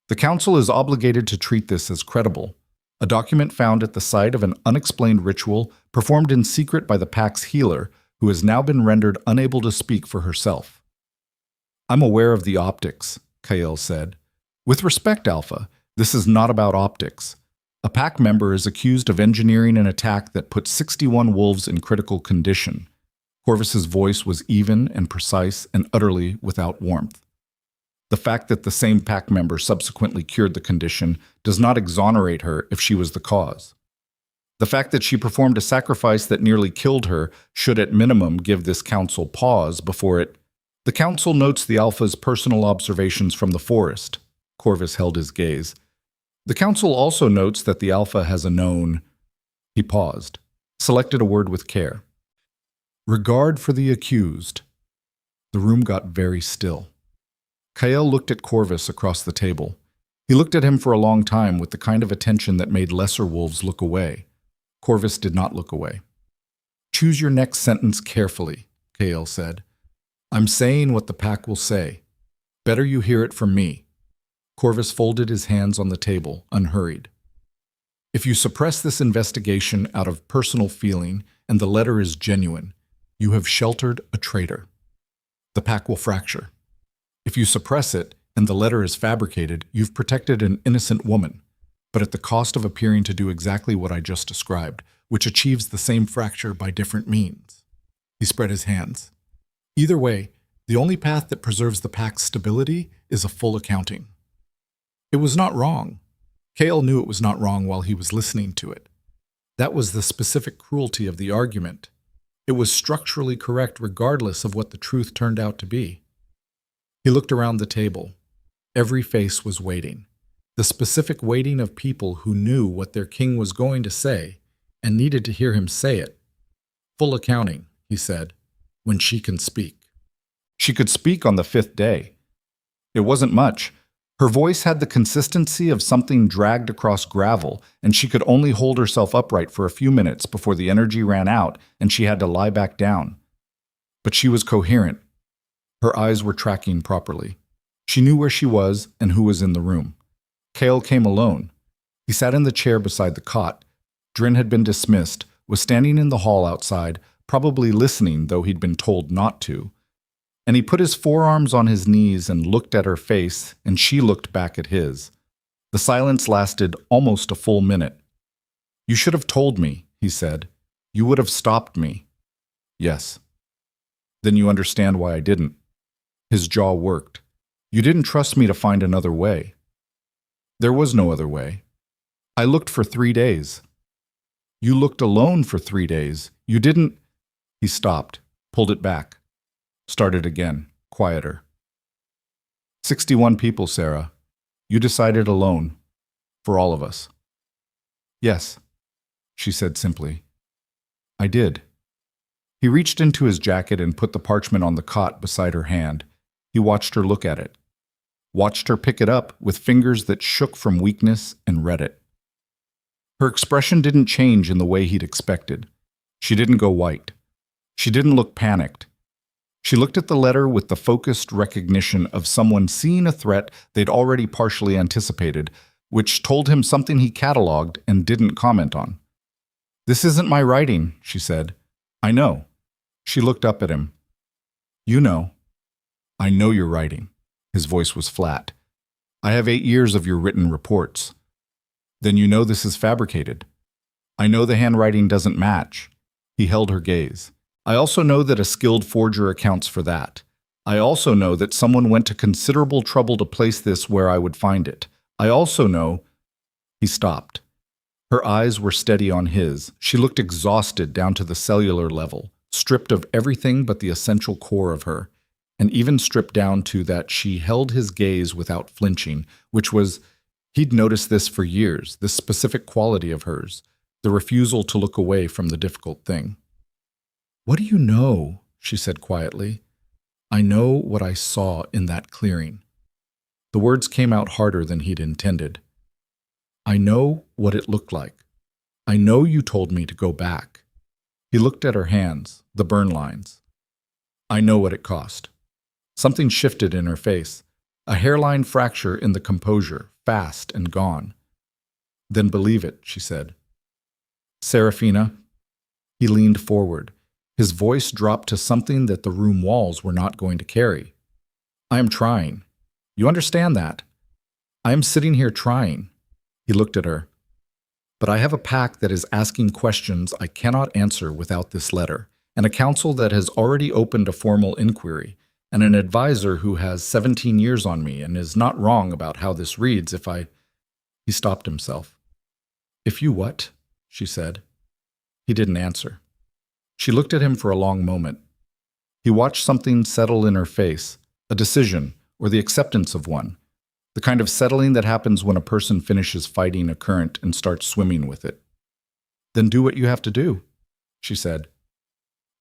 "the Council is obligated to treat this as credible. A document found at the site of an unexplained ritual performed in secret by the Pack's healer, who has now been rendered unable to speak for herself." "I'm aware of the optics," Kyle said. "With respect, Alpha, this is not about optics. A Pack member is accused of engineering an attack that put 61 wolves in critical condition. Corvus's voice was even and precise and utterly without warmth. The fact that the same pack member subsequently cured the condition does not exonerate her if she was the cause. The fact that she performed a sacrifice that nearly killed her should at minimum give this council pause before it. The council notes the Alpha's personal observations from the forest. Corvus held his gaze. The council also notes that the Alpha has a known. He paused, selected a word with care. Regard for the accused. The room got very still. Kael looked at Corvus across the table. He looked at him for a long time with the kind of attention that made lesser wolves look away. Corvus did not look away. Choose your next sentence carefully, Kael said. I'm saying what the pack will say. Better you hear it from me. Corvus folded his hands on the table, unhurried. If you suppress this investigation out of personal feeling and the letter is genuine, you have sheltered a traitor. The pack will fracture. If you suppress it and the letter is fabricated, you've protected an innocent woman, but at the cost of appearing to do exactly what I just described, which achieves the same fracture by different means. He spread his hands. Either way, the only path that preserves the pack's stability is a full accounting. It was not wrong. Kael knew it was not wrong while he was listening to it. That was the specific cruelty of the argument. It was structurally correct regardless of what the truth turned out to be. He looked around the table. Every face was waiting. The specific waiting of people who knew what their king was going to say and needed to hear him say it. Full accounting, he said, when she can speak. She could speak on the 5th day. It wasn't much. Her voice had the consistency of something dragged across gravel, and she could only hold herself upright for a few minutes before the energy ran out and she had to lie back down. But she was coherent. Her eyes were tracking properly. She knew where she was and who was in the room. Kael came alone. He sat in the chair beside the cot. Drin had been dismissed, was standing in the hall outside, probably listening though he'd been told not to. And he put his forearms on his knees and looked at her face, and she looked back at his. The silence lasted almost a full minute. You should have told me, he said. You would have stopped me. Yes. Then you understand why I didn't. His jaw worked. You didn't trust me to find another way. There was no other way. I looked for 3 days. You looked alone for 3 days. You didn't. He stopped, pulled it back. Started again, quieter. 61 people, Sarah. You decided alone. For all of us. Yes, she said simply. I did. He reached into his jacket and put the parchment on the cot beside her hand. He watched her look at it. Watched her pick it up with fingers that shook from weakness and read it. Her expression didn't change in the way he'd expected. She didn't go white. She didn't look panicked. She looked at the letter with the focused recognition of someone seeing a threat they'd already partially anticipated, which told him something he cataloged and didn't comment on. This isn't my writing, she said. I know. She looked up at him. You know. I know your writing. His voice was flat. I have 8 years of your written reports. Then you know this is fabricated. I know the handwriting doesn't match. He held her gaze. I also know that a skilled forger accounts for that. I also know that someone went to considerable trouble to place this where I would find it. I also know. He stopped. Her eyes were steady on his. She looked exhausted down to the cellular level, stripped of everything but the essential core of her, and even stripped down to that she held his gaze without flinching, which was, he'd noticed this for years, this specific quality of hers, the refusal to look away from the difficult thing. What do you know? She said quietly. I know what I saw in that clearing. The words came out harder than he'd intended. I know what it looked like. I know you told me to go back. He looked at her hands, the burn lines. I know what it cost. Something shifted in her face, a hairline fracture in the composure, fast and gone. Then believe it, she said. Serafina. He leaned forward. His voice dropped to something that the room walls were not going to carry. I am trying. You understand that? I am sitting here trying. He looked at her. But I have a pack that is asking questions I cannot answer without this letter, and a council that has already opened a formal inquiry, and an advisor who has 17 years on me and is not wrong about how this reads if I... He stopped himself. If you what? She said. He didn't answer. She looked at him for a long moment. He watched something settle in her face, a decision, or the acceptance of one, the kind of settling that happens when a person finishes fighting a current and starts swimming with it. Then do what you have to do, she said.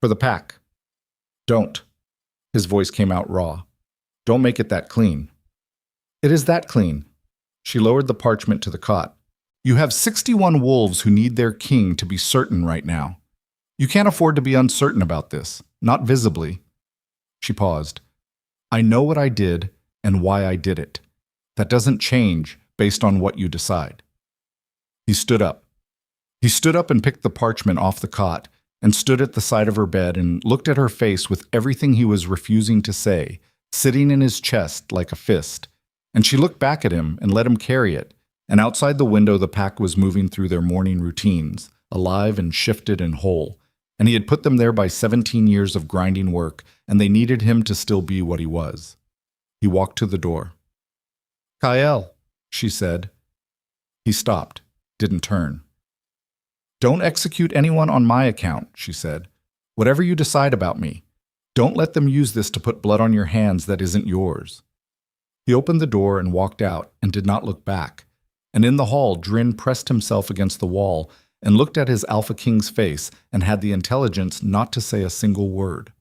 For the pack. Don't. His voice came out raw. Don't make it that clean. It is that clean. She lowered the parchment to the cot. You have 61 wolves who need their king to be certain right now. You can't afford to be uncertain about this, not visibly. She paused. I know what I did and why I did it. That doesn't change based on what you decide. He stood up. He stood up and picked the parchment off the cot and stood at the side of her bed and looked at her face with everything he was refusing to say, sitting in his chest like a fist. And she looked back at him and let him carry it, and outside the window the pack was moving through their morning routines, alive and shifted and whole, and he had put them there by 17 years of grinding work, and they needed him to still be what he was. He walked to the door. Kael, she said. He stopped, didn't turn. Don't execute anyone on my account, she said. Whatever you decide about me, don't let them use this to put blood on your hands that isn't yours. He opened the door and walked out and did not look back. And in the hall, Drin pressed himself against the wall and looked at his Alpha King's face and had the intelligence not to say a single word.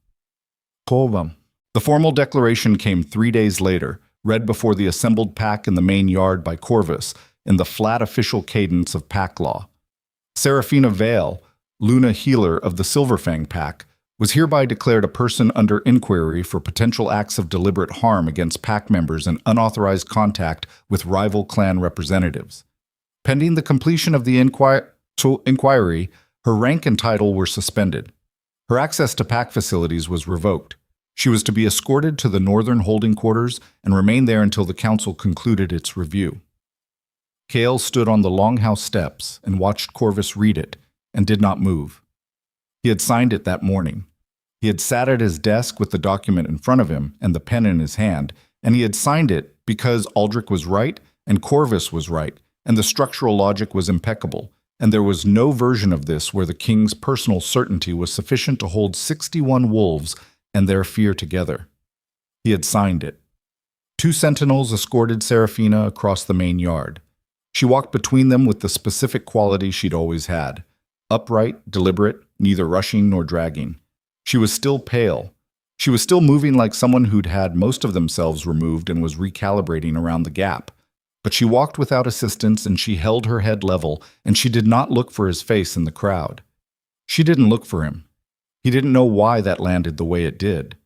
Kovam. The formal declaration came 3 days later, read before the assembled pack in the main yard by Corvus in the flat official cadence of pack law. Seraphina Vale, Luna Healer of the Silverfang pack, was hereby declared a person under inquiry for potential acts of deliberate harm against pack members and unauthorized contact with rival clan representatives. Pending the completion of the inquiry, her rank and title were suspended. Her access to pack facilities was revoked. She was to be escorted to the northern holding quarters and remain there until the council concluded its review. Kael stood on the longhouse steps and watched Corvus read it and did not move. He had signed it that morning. He had sat at his desk with the document in front of him and the pen in his hand, and he had signed it because Aldrich was right and Corvus was right, and the structural logic was impeccable, and there was no version of this where the king's personal certainty was sufficient to hold 61 wolves and their fear together. He had signed it. 2 sentinels escorted Seraphina across the main yard. She walked between them with the specific quality she'd always had. Upright, deliberate, neither rushing nor dragging. She was still pale. She was still moving like someone who'd had most of themselves removed and was recalibrating around the gap. But she walked without assistance, and she held her head level, and she did not look for his face in the crowd. She didn't look for him. He didn't know why that landed the way it did.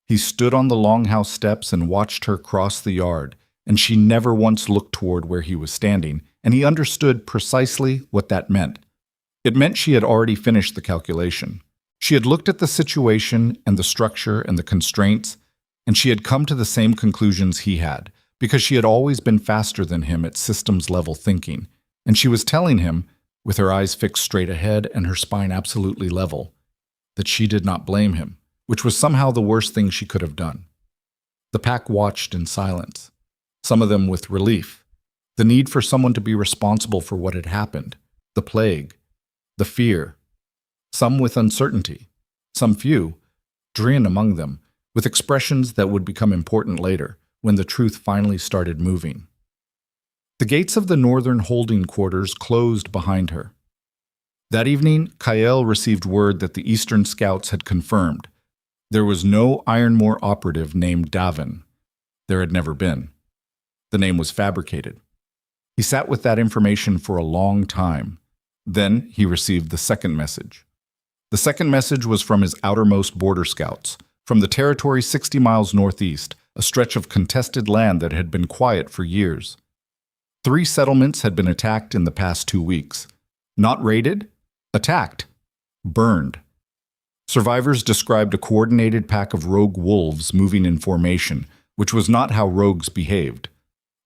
He stood on the longhouse steps and watched her cross the yard, and she never once looked toward where he was standing, and he understood precisely what that meant. It meant she had already finished the calculation. She had looked at the situation and the structure and the constraints, and she had come to the same conclusions he had, because she had always been faster than him at systems-level thinking, and she was telling him, with her eyes fixed straight ahead and her spine absolutely level, that she did not blame him, which was somehow the worst thing she could have done. The pack watched in silence, some of them with relief, the need for someone to be responsible for what had happened, the plague, the fear, some with uncertainty, some few, Drin among them, with expressions that would become important later, when the truth finally started moving. The gates of the northern holding quarters closed behind her. That evening, Kael received word that the Eastern Scouts had confirmed. There was no Ironmore operative named Davin. There had never been. The name was fabricated. He sat with that information for a long time. Then he received the second message. The second message was from his outermost border scouts, from the territory 60 miles northeast, a stretch of contested land that had been quiet for years. 3 settlements had been attacked in the past 2 weeks. Not raided, attacked, burned. Survivors described a coordinated pack of rogue wolves moving in formation, which was not how rogues behaved.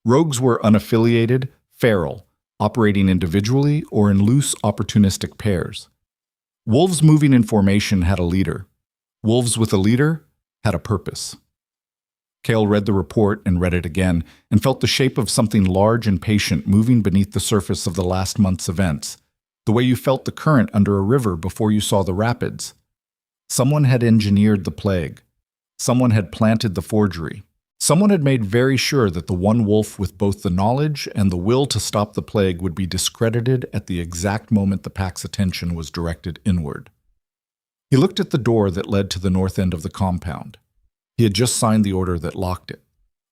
Rogues were unaffiliated, feral, operating individually or in loose, opportunistic pairs. Wolves moving in formation had a leader. Wolves with a leader had a purpose. Cale read the report and read it again, and felt the shape of something large and patient moving beneath the surface of the last month's events, the way you felt the current under a river before you saw the rapids. Someone had engineered the plague. Someone had planted the forgery. Someone had made very sure that the one wolf with both the knowledge and the will to stop the plague would be discredited at the exact moment the pack's attention was directed inward. He looked at the door that led to the north end of the compound. He had just signed the order that locked it,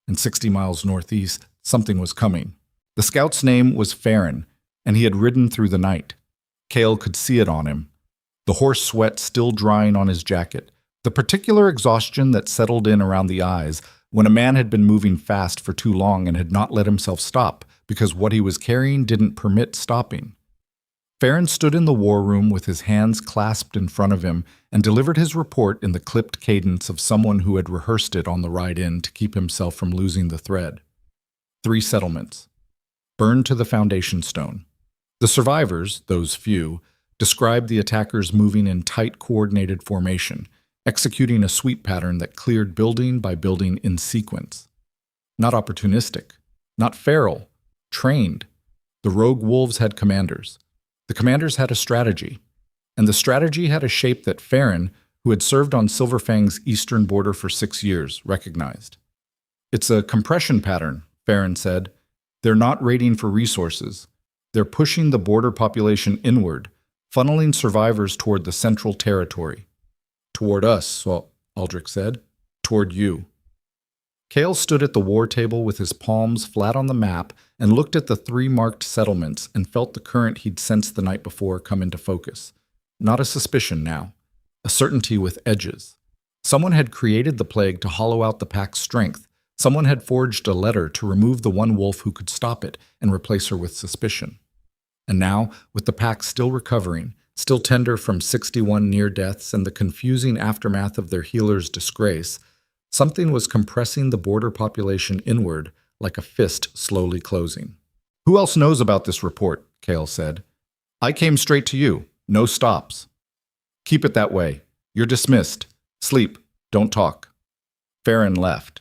and 60 miles northeast, something was coming. The scout's name was Farron, and he had ridden through the night. Cale could see it on him, the horse sweat still drying on his jacket, the particular exhaustion that settled in around the eyes when a man had been moving fast for too long and had not let himself stop because what he was carrying didn't permit stopping. Farron stood in the war room with his hands clasped in front of him and delivered his report in the clipped cadence of someone who had rehearsed it on the ride in to keep himself from losing the thread. 3 settlements. Burned to the foundation stone. The survivors, those few, described the attackers moving in tight coordinated formation, executing a sweep pattern that cleared building by building in sequence. Not opportunistic, not feral, trained. The rogue wolves had commanders. The commanders had a strategy, and the strategy had a shape that Farron, who had served on Silverfang's eastern border for 6 years, recognized. It's a compression pattern, Farron said. They're not raiding for resources. They're pushing the border population inward, funneling survivors toward the central territory. Toward us, Aldrich said. Toward you. Cale stood at the war table with his palms flat on the map and looked at the 3 marked settlements and felt the current he'd sensed the night before come into focus. Not a suspicion now. A certainty with edges. Someone had created the plague to hollow out the pack's strength. Someone had forged a letter to remove the one wolf who could stop it and replace her with suspicion. And now, with the pack still recovering, still tender from 61 near deaths and the confusing aftermath of their healer's disgrace, something was compressing the border population inward like a fist slowly closing. Who else knows about this report? Cale said. I came straight to you. No stops. Keep it that way. You're dismissed. Sleep. Don't talk. Farron left.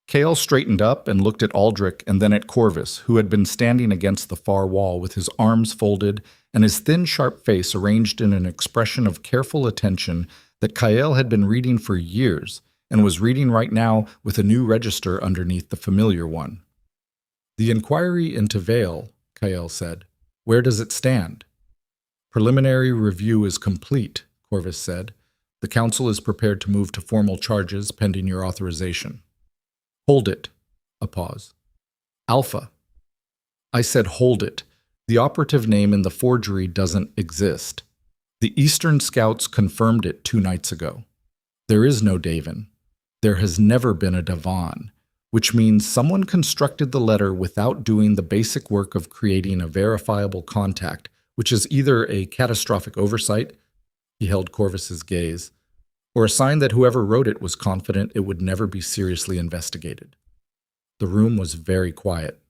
Cale straightened up and looked at Aldrich and then at Corvus, who had been standing against the far wall with his arms folded and his thin, sharp face arranged in an expression of careful attention that Cale had been reading for years and was reading right now with a new register underneath the familiar one. The inquiry into Vale, Cale said. Where does it stand? Preliminary review is complete, Corvus said. The council is prepared to move to formal charges pending your authorization. Hold it. A pause. Alpha. I said hold it. The operative name in the forgery doesn't exist. The Eastern Scouts confirmed it 2 nights ago. There is no Davin. There has never been a Devon, which means someone constructed the letter without doing the basic work of creating a verifiable contact, which is either a catastrophic oversight, he held Corvus's gaze, or a sign that whoever wrote it was confident it would never be seriously investigated. The room was very quiet.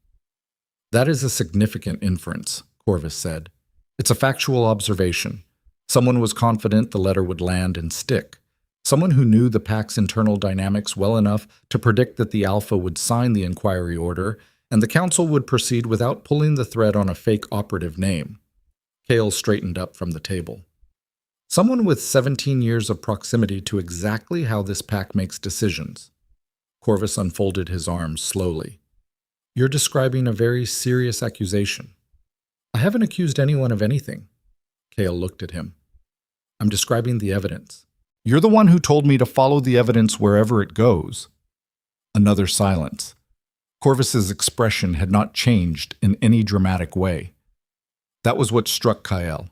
That is a significant inference, Corvus said. It's a factual observation. Someone was confident the letter would land and stick. Someone who knew the pack's internal dynamics well enough to predict that the Alpha would sign the inquiry order, and the council would proceed without pulling the thread on a fake operative name. Cale straightened up from the table. Someone with 17 years of proximity to exactly how this pack makes decisions. Corvus unfolded his arms slowly. You're describing a very serious accusation. I haven't accused anyone of anything. Cale looked at him. I'm describing the evidence. You're the one who told me to follow the evidence wherever it goes. Another silence. Corvus's expression had not changed in any dramatic way. That was what struck Cale.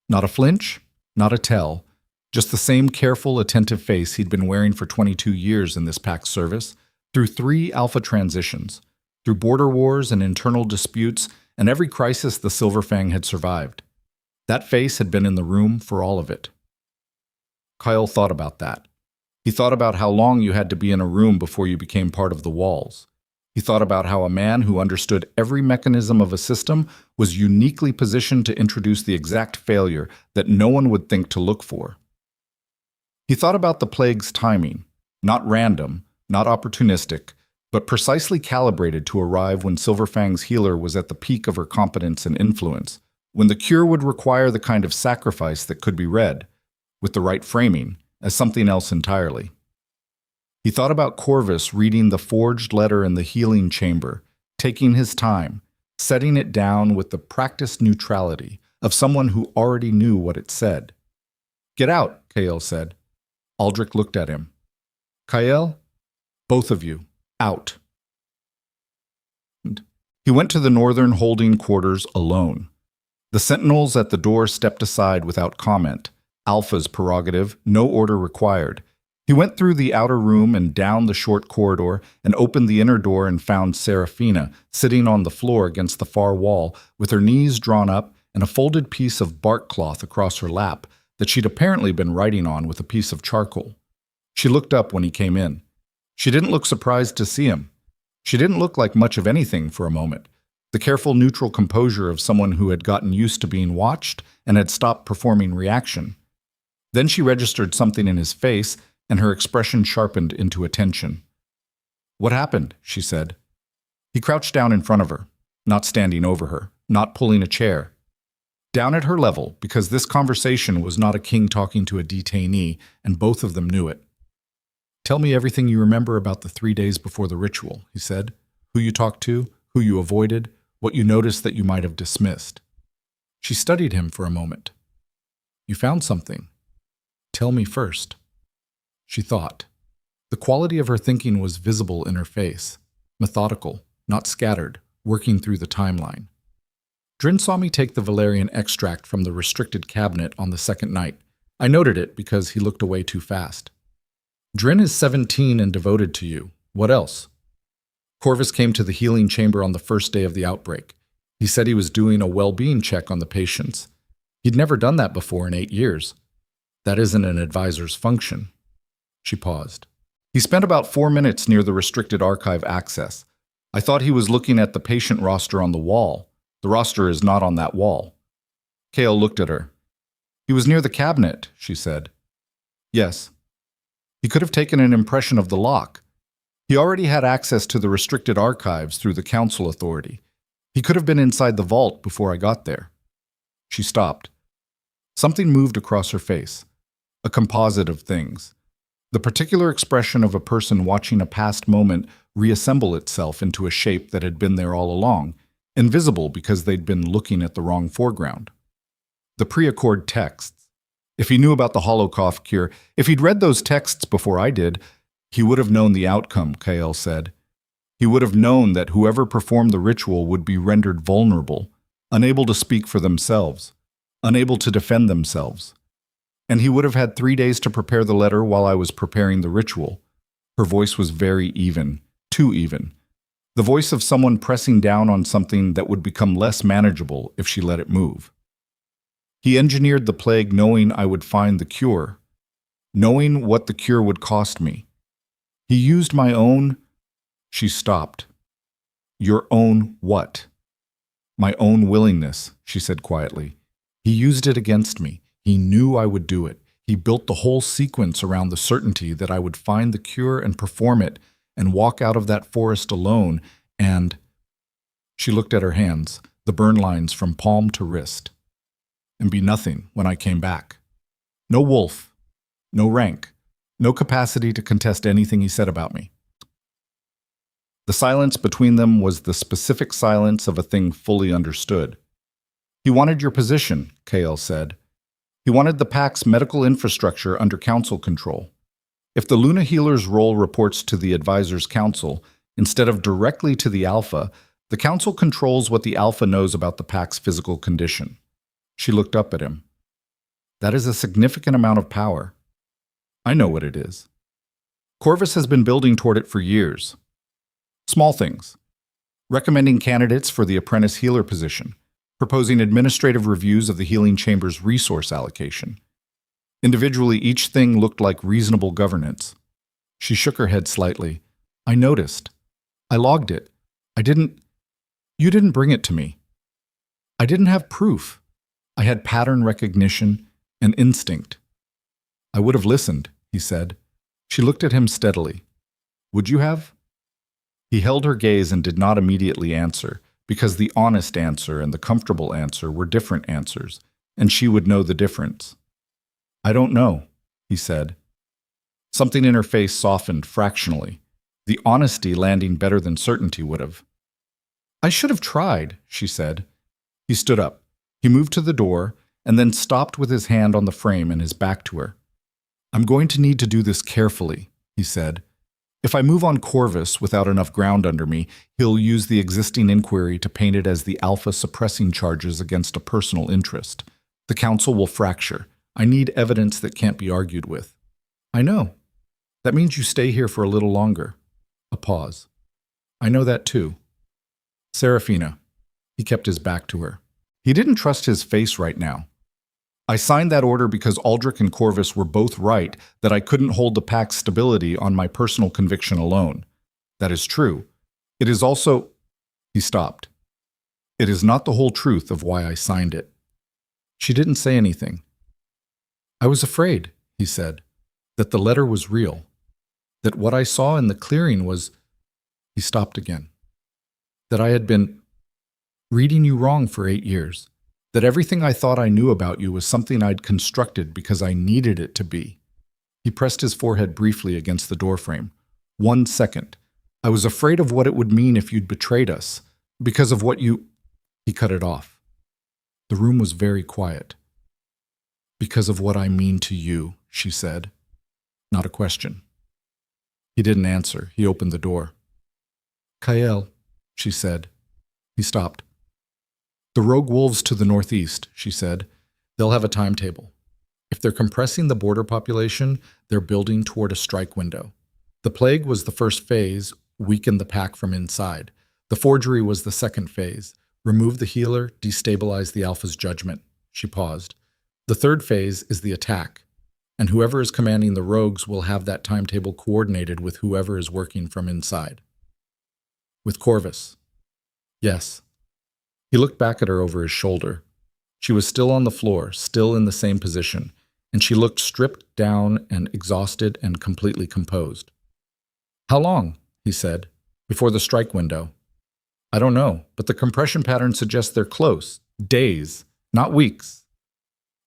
Not a flinch, not a tell, just the same careful, attentive face he'd been wearing for 22 years in this pack's service, through 3 Alpha transitions, through border wars and internal disputes, and every crisis the Silverfang had survived. That face had been in the room for all of it. Cale thought about that. He thought about how long you had to be in a room before you became part of the walls. He thought about how a man who understood every mechanism of a system was uniquely positioned to introduce the exact failure that no one would think to look for. He thought about the plague's timing, not random, not opportunistic, but precisely calibrated to arrive when Silverfang's healer was at the peak of her competence and influence, when the cure would require the kind of sacrifice that could be read, with the right framing, as something else entirely. He thought about Corvus reading the forged letter in the healing chamber, taking his time, setting it down with the practiced neutrality of someone who already knew what it said. "Get out," Kael said. Aldrich looked at him. "Kael, both of you, out." He went to the northern holding quarters alone. The sentinels at the door stepped aside without comment. Alpha's prerogative, no order required. He went through the outer room and down the short corridor and opened the inner door and found Seraphina sitting on the floor against the far wall with her knees drawn up and a folded piece of bark cloth across her lap that she'd apparently been writing on with a piece of charcoal. She looked up when he came in. She didn't look surprised to see him. She didn't look like much of anything for a moment. The careful, neutral composure of someone who had gotten used to being watched and had stopped performing reaction. Then she registered something in his face, and her expression sharpened into attention. "What happened?" she said. He crouched down in front of her, not standing over her, not pulling a chair. Down at her level, because this conversation was not a king talking to a detainee, and both of them knew it. "Tell me everything you remember about the 3 days before the ritual," he said. "Who you talked to, who you avoided, what you noticed that you might have dismissed." She studied him for a moment. "You found something. Tell me first." She thought. The quality of her thinking was visible in her face, methodical, not scattered, working through the timeline. "Drin saw me take the valerian extract from the restricted cabinet on the second night. I noted it because he looked away too fast. Drin is 17 and devoted to you. What else?" Corvus came to the healing chamber on the first day of the outbreak. He said he was doing a well-being check on the patients. He'd never done that before in 8 years. That isn't an advisor's function. She paused. "He spent about 4 minutes near the restricted archive access. I thought he was looking at the patient roster on the wall. The roster is not on that wall." Kael looked at her. "He was near the cabinet," she said. "Yes. He could have taken an impression of the lock. He already had access to the restricted archives through the council authority. He could have been inside the vault before I got there." She stopped. Something moved across her face, a composite of things. The particular expression of a person watching a past moment reassemble itself into a shape that had been there all along, invisible because they'd been looking at the wrong foreground. The pre-accord texts. If he knew about the Holocaust cure, if he'd read those texts before I did, he would have known the outcome, Kael said. He would have known that whoever performed the ritual would be rendered vulnerable, unable to speak for themselves, unable to defend themselves. And he would have had 3 days to prepare the letter while I was preparing the ritual. Her voice was very even, too even. The voice of someone pressing down on something that would become less manageable if she let it move. He engineered the plague knowing I would find the cure, knowing what the cure would cost me. He used my own... She stopped. "Your own what?" "My own willingness," she said quietly. "He used it against me. He knew I would do it. He built the whole sequence around the certainty that I would find the cure and perform it and walk out of that forest alone and..." She looked at her hands, the burn lines from palm to wrist. "And be nothing when I came back. No wolf, no rank, no capacity to contest anything he said about me." The silence between them was the specific silence of a thing fully understood. "He wanted your position," Kael said. "He wanted the Pack's medical infrastructure under council control. If the Luna Healer's role reports to the Advisor's Council, instead of directly to the Alpha, the Council controls what the Alpha knows about the Pack's physical condition." She looked up at him. "That is a significant amount of power." "I know what it is. Corvus has been building toward it for years. Small things. Recommending candidates for the apprentice healer position, proposing administrative reviews of the healing chamber's resource allocation. Individually, each thing looked like reasonable governance." She shook her head slightly. "I noticed. I logged it. You didn't bring it to me. I didn't have proof. I had pattern recognition and instinct. I would have listened, he said. She looked at him steadily. Would you have? He held her gaze and did not immediately answer, because the honest answer and the comfortable answer were different answers, and she would know the difference. I don't know, he said. Something in her face softened fractionally, the honesty landing better than certainty would have. I should have tried, she said. He stood up. He moved to the door and then stopped with his hand on the frame and his back to her. I'm going to need to do this carefully, he said. If I move on Corvus without enough ground under me, he'll use the existing inquiry to paint it as the alpha suppressing charges against a personal interest. The council will fracture. I need evidence that can't be argued with. I know. That means you stay here for a little longer. A pause. I know that too. Serafina. He kept his back to her. He didn't trust his face right now. I signed that order because Aldrich and Corvus were both right that I couldn't hold the pack's stability on my personal conviction alone. That is true. It is also... He stopped. It is not the whole truth of why I signed it. She didn't say anything. I was afraid, he said, that the letter was real, that what I saw in the clearing was... He stopped again. That I had been reading you wrong for 8 years. That everything I thought I knew about you was something I'd constructed because I needed it to be. He pressed his forehead briefly against the doorframe. 1 second. I was afraid of what it would mean if you'd betrayed us. Because of what you... He cut it off. The room was very quiet. Because of what I mean to you, she said. Not a question. He didn't answer. He opened the door. Kael, she said. He stopped. The rogue wolves to the northeast, she said. They'll have a timetable. If they're compressing the border population, they're building toward a strike window. The plague was the first phase, weaken the pack from inside. The forgery was the second phase, remove the healer, destabilize the alpha's judgment. She paused. The third phase is the attack, and whoever is commanding the rogues will have that timetable coordinated with whoever is working from inside. With Corvus. Yes. He looked back at her over his shoulder. She was still on the floor, still in the same position, and she looked stripped down and exhausted and completely composed. How long? He said. Before the strike window. I don't know, but the compression pattern suggests they're close. Days, not weeks.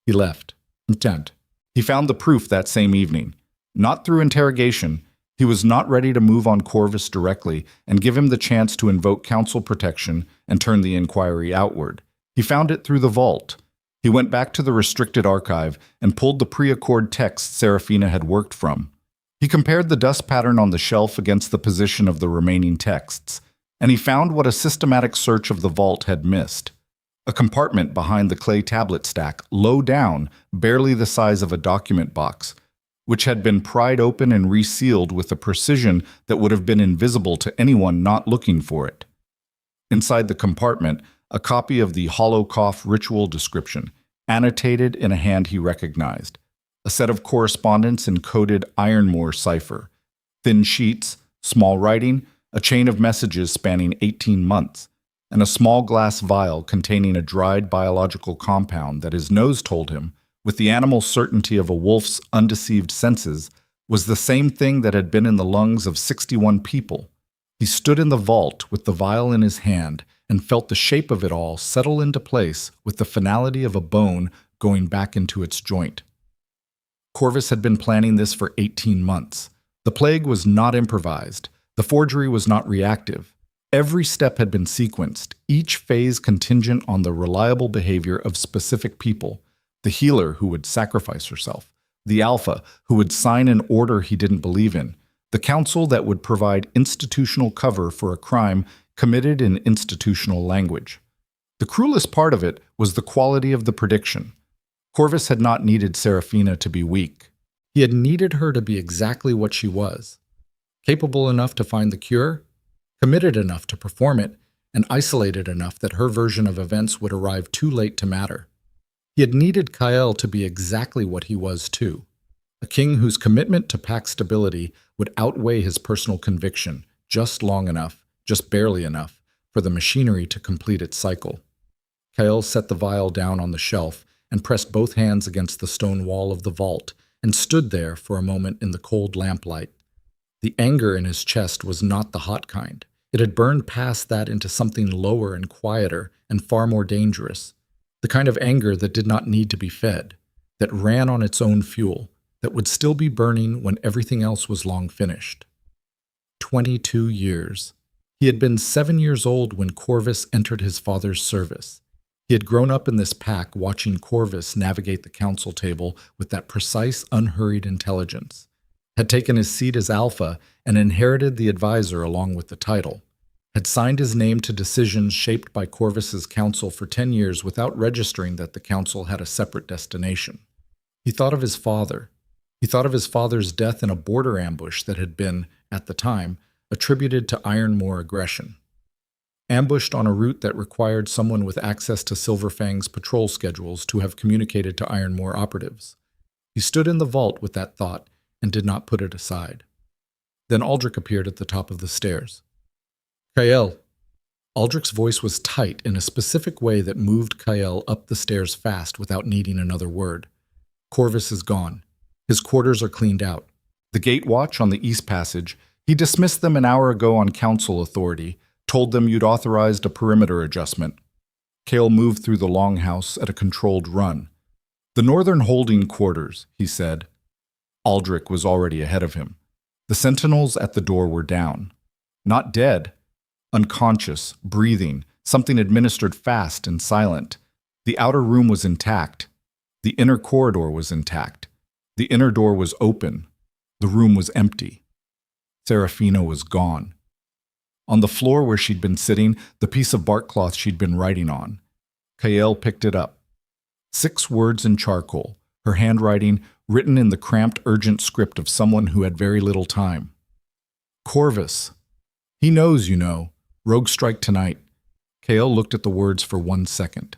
He left, intent. He found the proof that same evening. Not through interrogation. He was not ready to move on Corvus directly and give him the chance to invoke council protection and turn the inquiry outward. He found it through the vault. He went back to the restricted archive and pulled the pre-accord text Serafina had worked from. He compared the dust pattern on the shelf against the position of the remaining texts, and he found what a systematic search of the vault had missed. A compartment behind the clay tablet stack, low down, barely the size of a document box, which had been pried open and resealed with a precision that would have been invisible to anyone not looking for it. Inside the compartment, a copy of the Holocaust ritual description, annotated in a hand he recognized. A set of correspondence in coded Ironmore cipher. Thin sheets, small writing, a chain of messages spanning 18 months, and a small glass vial containing a dried biological compound that his nose told him, with the animal certainty of a wolf's undeceived senses, was the same thing that had been in the lungs of 61 people. He stood in the vault with the vial in his hand and felt the shape of it all settle into place with the finality of a bone going back into its joint. Corvus had been planning this for 18 months. The plague was not improvised. The forgery was not reactive. Every step had been sequenced, each phase contingent on the reliable behavior of specific people. The healer who would sacrifice herself, the alpha who would sign an order he didn't believe in, the council that would provide institutional cover for a crime committed in institutional language. The cruelest part of it was the quality of the prediction. Corvus had not needed Serafina to be weak. He had needed her to be exactly what she was. Capable enough to find the cure, committed enough to perform it, and isolated enough that her version of events would arrive too late to matter. He had needed Kael to be exactly what he was too, a king whose commitment to pack stability would outweigh his personal conviction just long enough just barely enough, for the machinery to complete its cycle. Kael set the vial down on the shelf and pressed both hands against the stone wall of the vault and stood there for a moment in the cold lamplight. The anger in his chest was not the hot kind. It had burned past that into something lower and quieter and far more dangerous. The kind of anger that did not need to be fed, that ran on its own fuel, that would still be burning when everything else was long finished. 22 years. He had been 7 years old when Corvus entered his father's service. He had grown up in this pack watching Corvus navigate the council table with that precise, unhurried intelligence, had taken his seat as alpha and inherited the advisor along with the title, had signed his name to decisions shaped by Corvus's council for 10 years without registering that the council had a separate destination. He thought of his father. He thought of his father's death in a border ambush that had been, at the time, attributed to Ironmoor aggression. Ambushed on a route that required someone with access to Silverfang's patrol schedules to have communicated to Ironmoor operatives. He stood in the vault with that thought and did not put it aside. Then Aldrich appeared at the top of the stairs. Kael. Aldrich's voice was tight in a specific way that moved Kael up the stairs fast without needing another word. Corvus is gone. His quarters are cleaned out. The gate watch on the East Passage, he dismissed them an hour ago on council authority, told them you'd authorized a perimeter adjustment. Kael moved through the longhouse at a controlled run. The northern holding quarters, he said. Aldrich was already ahead of him. The sentinels at the door were down. Not dead. Unconscious, breathing, something administered fast and silent. The outer room was intact. The inner corridor was intact. The inner door was open. The room was empty. Serafina was gone. On the floor where she'd been sitting, the piece of bark cloth she'd been writing on. Kael picked it up. 6 words in charcoal, her handwriting written in the cramped, urgent script of someone who had very little time. Corvus. He knows, you know. Rogue strike tonight. Kael looked at the words for 1 second.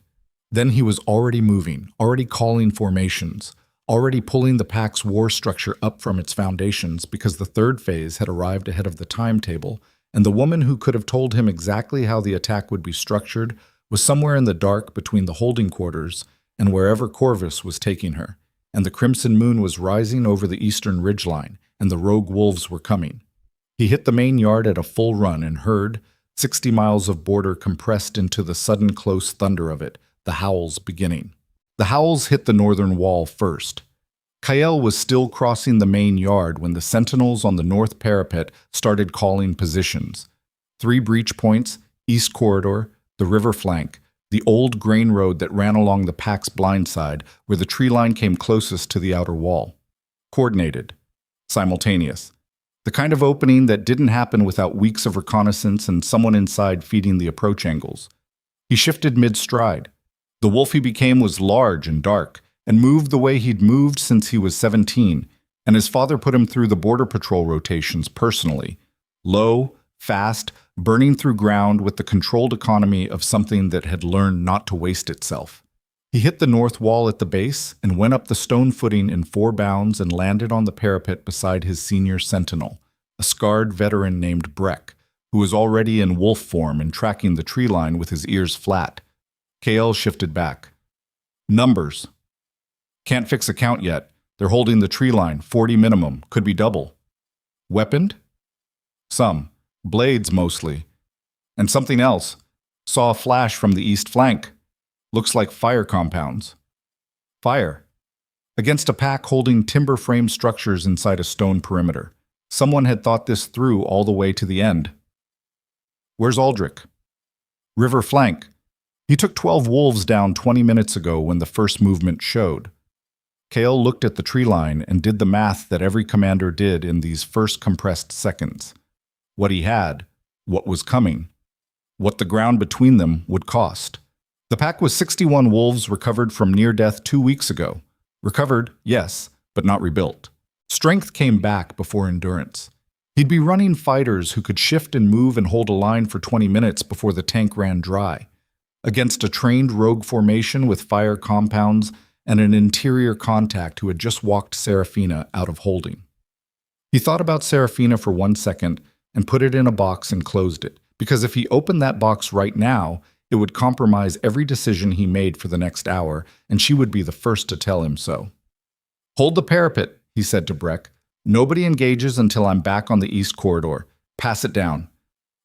Then he was already moving, already calling formations, already pulling the pack's war structure up from its foundations because the third phase had arrived ahead of the timetable, and the woman who could have told him exactly how the attack would be structured was somewhere in the dark between the holding quarters and wherever Corvus was taking her, and the crimson moon was rising over the eastern ridgeline, and the rogue wolves were coming. He hit the main yard at a full run and heard, 60 miles of border compressed into the sudden close thunder of it, the howls beginning. The howls hit the northern wall first. Kael was still crossing the main yard when the sentinels on the north parapet started calling positions. 3 breach points, east corridor, the river flank, the old grain road that ran along the pack's blind side where the tree line came closest to the outer wall. Coordinated. Simultaneous. The kind of opening that didn't happen without weeks of reconnaissance and someone inside feeding the approach angles. He shifted mid-stride. The wolf he became was large and dark, and moved the way he'd moved since he was 17, and his father put him through the border patrol rotations personally. Low, fast, burning through ground with the controlled economy of something that had learned not to waste itself. He hit the north wall at the base and went up the stone footing in 4 bounds and landed on the parapet beside his senior sentinel, a scarred veteran named Breck, who was already in wolf form and tracking the tree line with his ears flat. Kael shifted back. Numbers. Can't fix a count yet. They're holding the tree line, 40 minimum, could be double. Weaponed? Some. Blades mostly. And something else. Saw a flash from the east flank. Looks like fire compounds. Fire. Against a pack holding timber frame structures inside a stone perimeter. Someone had thought this through all the way to the end. Where's Aldrich? River flank. He took 12 wolves down 20 minutes ago when the first movement showed. Kael looked at the tree line and did the math that every commander did in these first compressed seconds. What he had, what was coming, what the ground between them would cost. The pack was 61 wolves recovered from near death 2 weeks ago. Recovered, yes, but not rebuilt. Strength came back before endurance. He'd be running fighters who could shift and move and hold a line for 20 minutes before the tank ran dry. Against a trained rogue formation with fire compounds and an interior contact who had just walked Serafina out of holding. He thought about Serafina for 1 second and put it in a box and closed it, because if he opened that box right now, it would compromise every decision he made for the next hour, and she would be the first to tell him so. "Hold the parapet," he said to Breck. "Nobody engages until I'm back on the east corridor. Pass it down."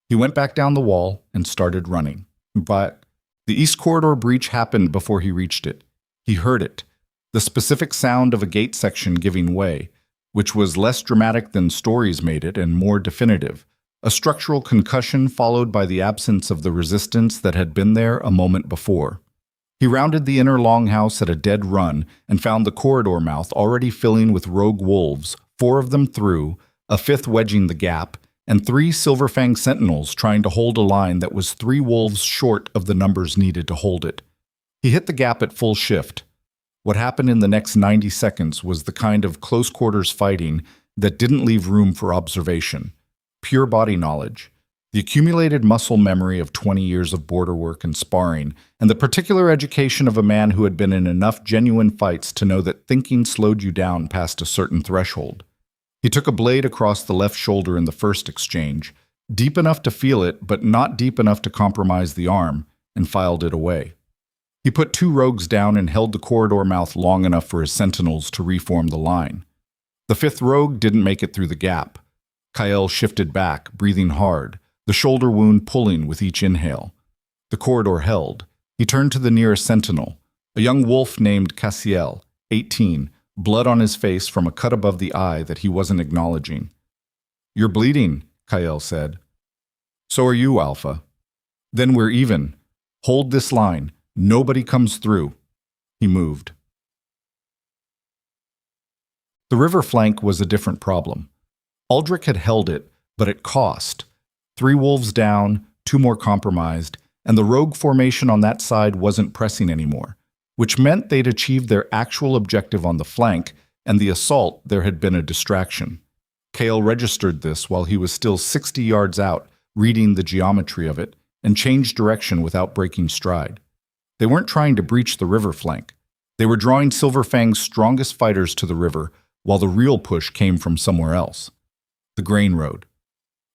He went back down the wall and started running. But the east corridor breach happened before he reached it. He heard it, the specific sound of a gate section giving way, which was less dramatic than stories made it and more definitive. A structural concussion followed by the absence of the resistance that had been there a moment before. He rounded the inner longhouse at a dead run and found the corridor mouth already filling with rogue wolves, 4 of them through, a 5th wedging the gap, and 3 silver-fanged sentinels trying to hold a line that was 3 wolves short of the numbers needed to hold it. He hit the gap at full shift. What happened in the next 90 seconds was the kind of close-quarters fighting that didn't leave room for observation. Pure body knowledge, the accumulated muscle memory of 20 years of border work and sparring, and the particular education of a man who had been in enough genuine fights to know that thinking slowed you down past a certain threshold. He took a blade across the left shoulder in the first exchange, deep enough to feel it, but not deep enough to compromise the arm, and filed it away. He put 2 rogues down and held the corridor mouth long enough for his sentinels to reform the line. The 5th rogue didn't make it through the gap. Kael shifted back, breathing hard, the shoulder wound pulling with each inhale. The corridor held. He turned to the nearest sentinel, a young wolf named Cassiel, 18, blood on his face from a cut above the eye that he wasn't acknowledging. "You're bleeding," Kael said. "So are you, Alpha." "Then we're even. Hold this line. Nobody comes through." He moved. The river flank was a different problem. Aldrich had held it, but at cost. 3 wolves down, 2 more compromised, and the rogue formation on that side wasn't pressing anymore, which meant they'd achieved their actual objective on the flank, and the assault there had been a distraction. Kael registered this while he was still 60 yards out, reading the geometry of it, and changed direction without breaking stride. They weren't trying to breach the river flank. They were drawing Silverfang's strongest fighters to the river, while the real push came from somewhere else. The grain road.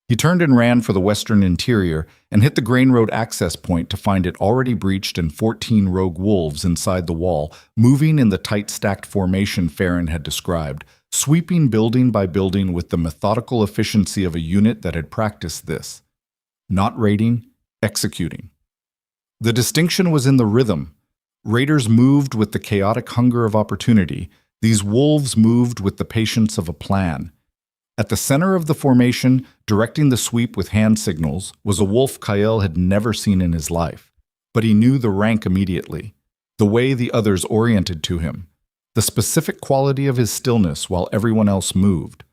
He turned and ran for the western interior and hit the grain road access point to find it already breached and 14 rogue wolves inside the wall, moving in the tight-stacked formation Farron had described, sweeping building by building with the methodical efficiency of a unit that had practiced this. Not raiding, executing. The distinction was in the rhythm. Raiders moved with the chaotic hunger of opportunity. These wolves moved with the patience of a plan. At the center of the formation, directing the sweep with hand signals, was a wolf Kael had never seen in his life. But he knew the rank immediately, the way the others oriented to him, the specific quality of his stillness while everyone else moved.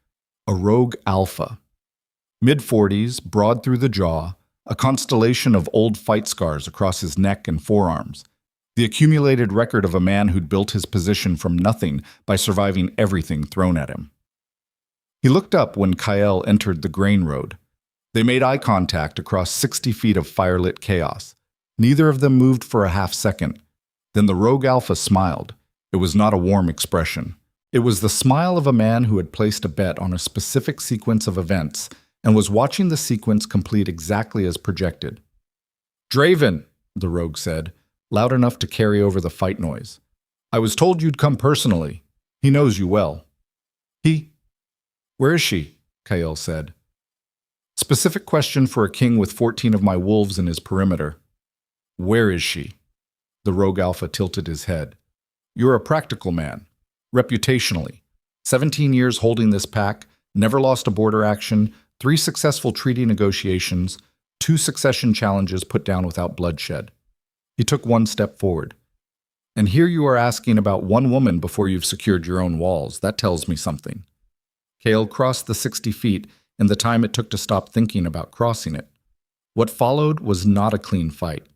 A rogue alpha. Mid-40s, broad through the jaw, a constellation of old fight scars across his neck and forearms, the accumulated record of a man who'd built his position from nothing by surviving everything thrown at him. He looked up when Kael entered the grain road. They made eye contact across 60 feet of firelit chaos. Neither of them moved for a half second. Then the rogue alpha smiled. It was not a warm expression. It was the smile of a man who had placed a bet on a specific sequence of events and was watching the sequence complete exactly as projected. "Draven," the rogue said, loud enough to carry over the fight noise. "I was told you'd come personally. He knows you well." "Where is she?" Kael said. Specific question for a king with 14 of my wolves in his perimeter. "Where is she?" The rogue alpha tilted his head. "You're a practical man. Reputationally. 17 years holding this pack, never lost a border action, 3 successful treaty negotiations, 2 succession challenges put down without bloodshed." He took 1 step forward. "And here you are asking about 1 woman before you've secured your own walls. That tells me something." Kael crossed the 60 feet in the time it took to stop thinking about crossing it. What followed was not a clean fight.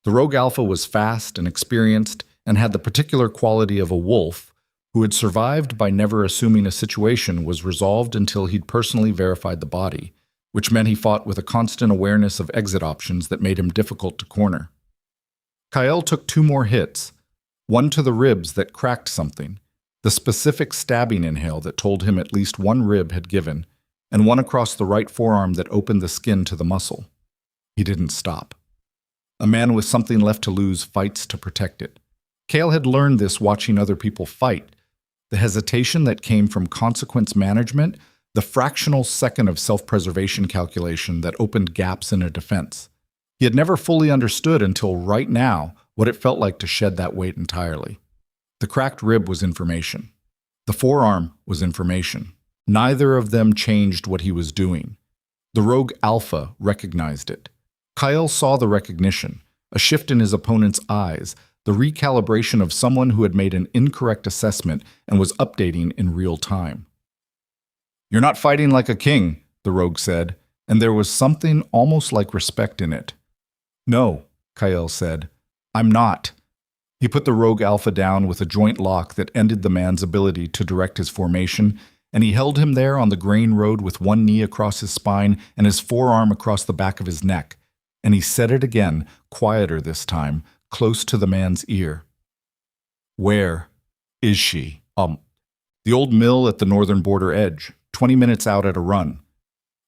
The rogue alpha was fast and experienced and had the particular quality of a wolf who had survived by never assuming a situation was resolved until he'd personally verified the body, which meant he fought with a constant awareness of exit options that made him difficult to corner. Kael took 2 more hits, one to the ribs that cracked something, the specific stabbing inhale that told him at least 1 rib had given, and one across the right forearm that opened the skin to the muscle. He didn't stop. A man with something left to lose fights to protect it. Cale had learned this watching other people fight. The hesitation that came from consequence management, the fractional second of self-preservation calculation that opened gaps in a defense. He had never fully understood until right now what it felt like to shed that weight entirely. The cracked rib was information. The forearm was information. Neither of them changed what he was doing. The rogue alpha recognized it. Kyle saw the recognition, a shift in his opponent's eyes, the recalibration of someone who had made an incorrect assessment and was updating in real time. "You're not fighting like a king," the rogue said, and there was something almost like respect in it. "No," Kyle said, "I'm not." He put the rogue alpha down with a joint lock that ended the man's ability to direct his formation, and he held him there on the grain road with one knee across his spine and his forearm across the back of his neck. And he said it again, quieter this time, close to the man's ear. "Where is she?" The old mill at the northern border edge, 20 minutes out at a run.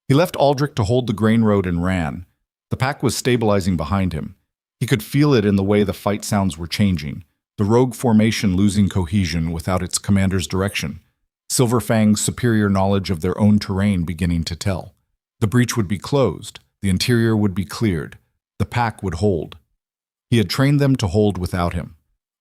He left Aldrich to hold the grain road and ran. The pack was stabilizing behind him. He could feel it in the way the fight sounds were changing, the rogue formation losing cohesion without its commander's direction, Silverfang's superior knowledge of their own terrain beginning to tell. The breach would be closed, the interior would be cleared, the pack would hold. He had trained them to hold without him.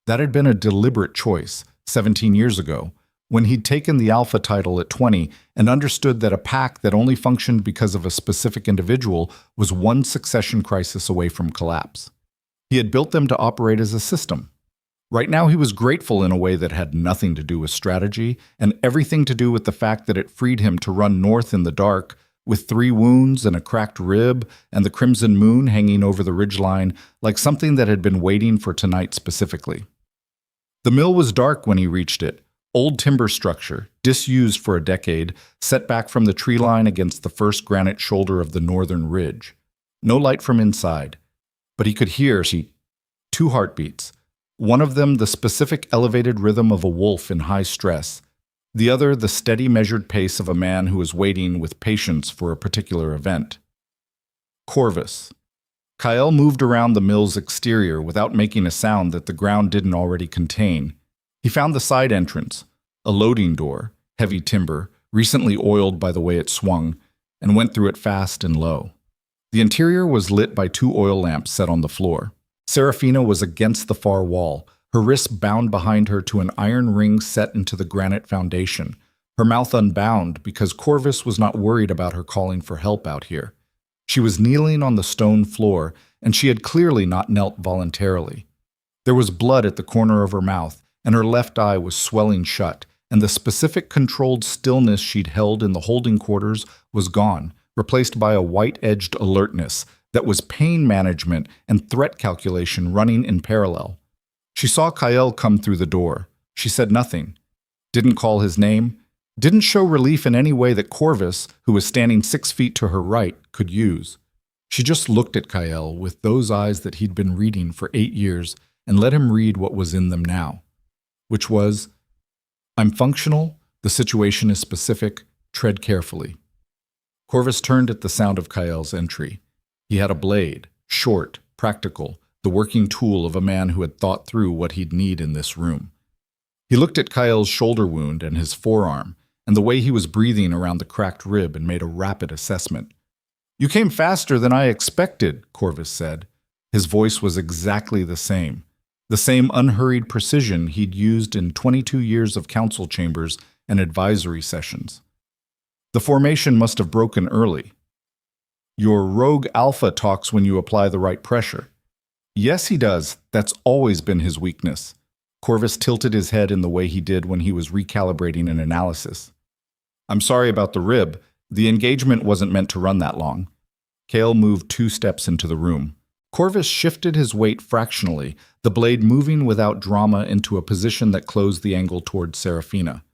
That had been a deliberate choice, 17 years ago, when he'd taken the Alpha title at 20 and understood that a pack that only functioned because of a specific individual was one succession crisis away from collapse. He had built them to operate as a system. Right now he was grateful in a way that had nothing to do with strategy and everything to do with the fact that it freed him to run north in the dark with 3 wounds and a cracked rib and the crimson moon hanging over the ridgeline like something that had been waiting for tonight specifically. The mill was dark when he reached it. Old timber structure, disused for a decade, set back from the tree line against the first granite shoulder of the northern ridge. No light from inside. But he could hear 2 heartbeats. One of them the specific elevated rhythm of a wolf in high stress. The other the steady measured pace of a man who is waiting with patience for a particular event. Corvus. Kyle moved around the mill's exterior without making a sound that the ground didn't already contain. He found the side entrance, a loading door, heavy timber, recently oiled by the way it swung, and went through it fast and low. The interior was lit by 2 oil lamps set on the floor. Serafina was against the far wall, her wrists bound behind her to an iron ring set into the granite foundation, her mouth unbound because Corvus was not worried about her calling for help out here. She was kneeling on the stone floor, and she had clearly not knelt voluntarily. There was blood at the corner of her mouth, and her left eye was swelling shut, and the specific controlled stillness she'd held in the holding quarters was gone, replaced by a white-edged alertness that was pain management and threat calculation running in parallel. She saw Kyle come through the door. She said nothing, didn't call his name, didn't show relief in any way that Corvus, who was standing 6 feet to her right, could use. She just looked at Kyle with those eyes that he'd been reading for 8 years and let him read what was in them now, which was, "I'm functional, the situation is specific, tread carefully." Corvus turned at the sound of Kyle's entry. He had a blade, short, practical, the working tool of a man who had thought through what he'd need in this room. He looked at Kyle's shoulder wound and his forearm, and the way he was breathing around the cracked rib and made a rapid assessment. "You came faster than I expected," Corvus said. His voice was exactly the same unhurried precision he'd used in 22 years of council chambers and advisory sessions. "The formation must have broken early." "Your rogue alpha talks when you apply the right pressure." "Yes, he does. That's always been his weakness." Corvus tilted his head in the way he did when he was recalibrating an analysis. "I'm sorry about the rib. The engagement wasn't meant to run that long." Cale moved 2 steps into the room. Corvus shifted his weight fractionally, the blade moving without drama into a position that closed the angle toward Serafina.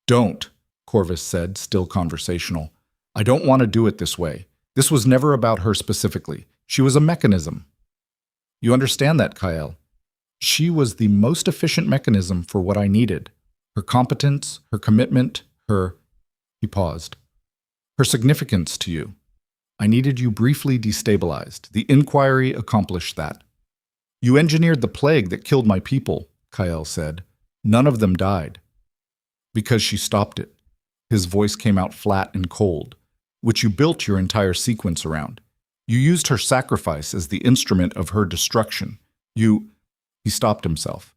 "Don't," Corvus said, still conversational. "I don't want to do it this way. This was never about her specifically. She was a mechanism." "You understand that, Kyle?" "She was the most efficient mechanism for what I needed. Her competence, her commitment, her—" He paused. "Her significance to you." I needed you briefly destabilized. The inquiry accomplished that. You engineered the plague that killed my people, Kael said. None of them died. Because she stopped it. His voice came out flat and cold, which you built your entire sequence around. You used her sacrifice as the instrument of her destruction. He stopped himself.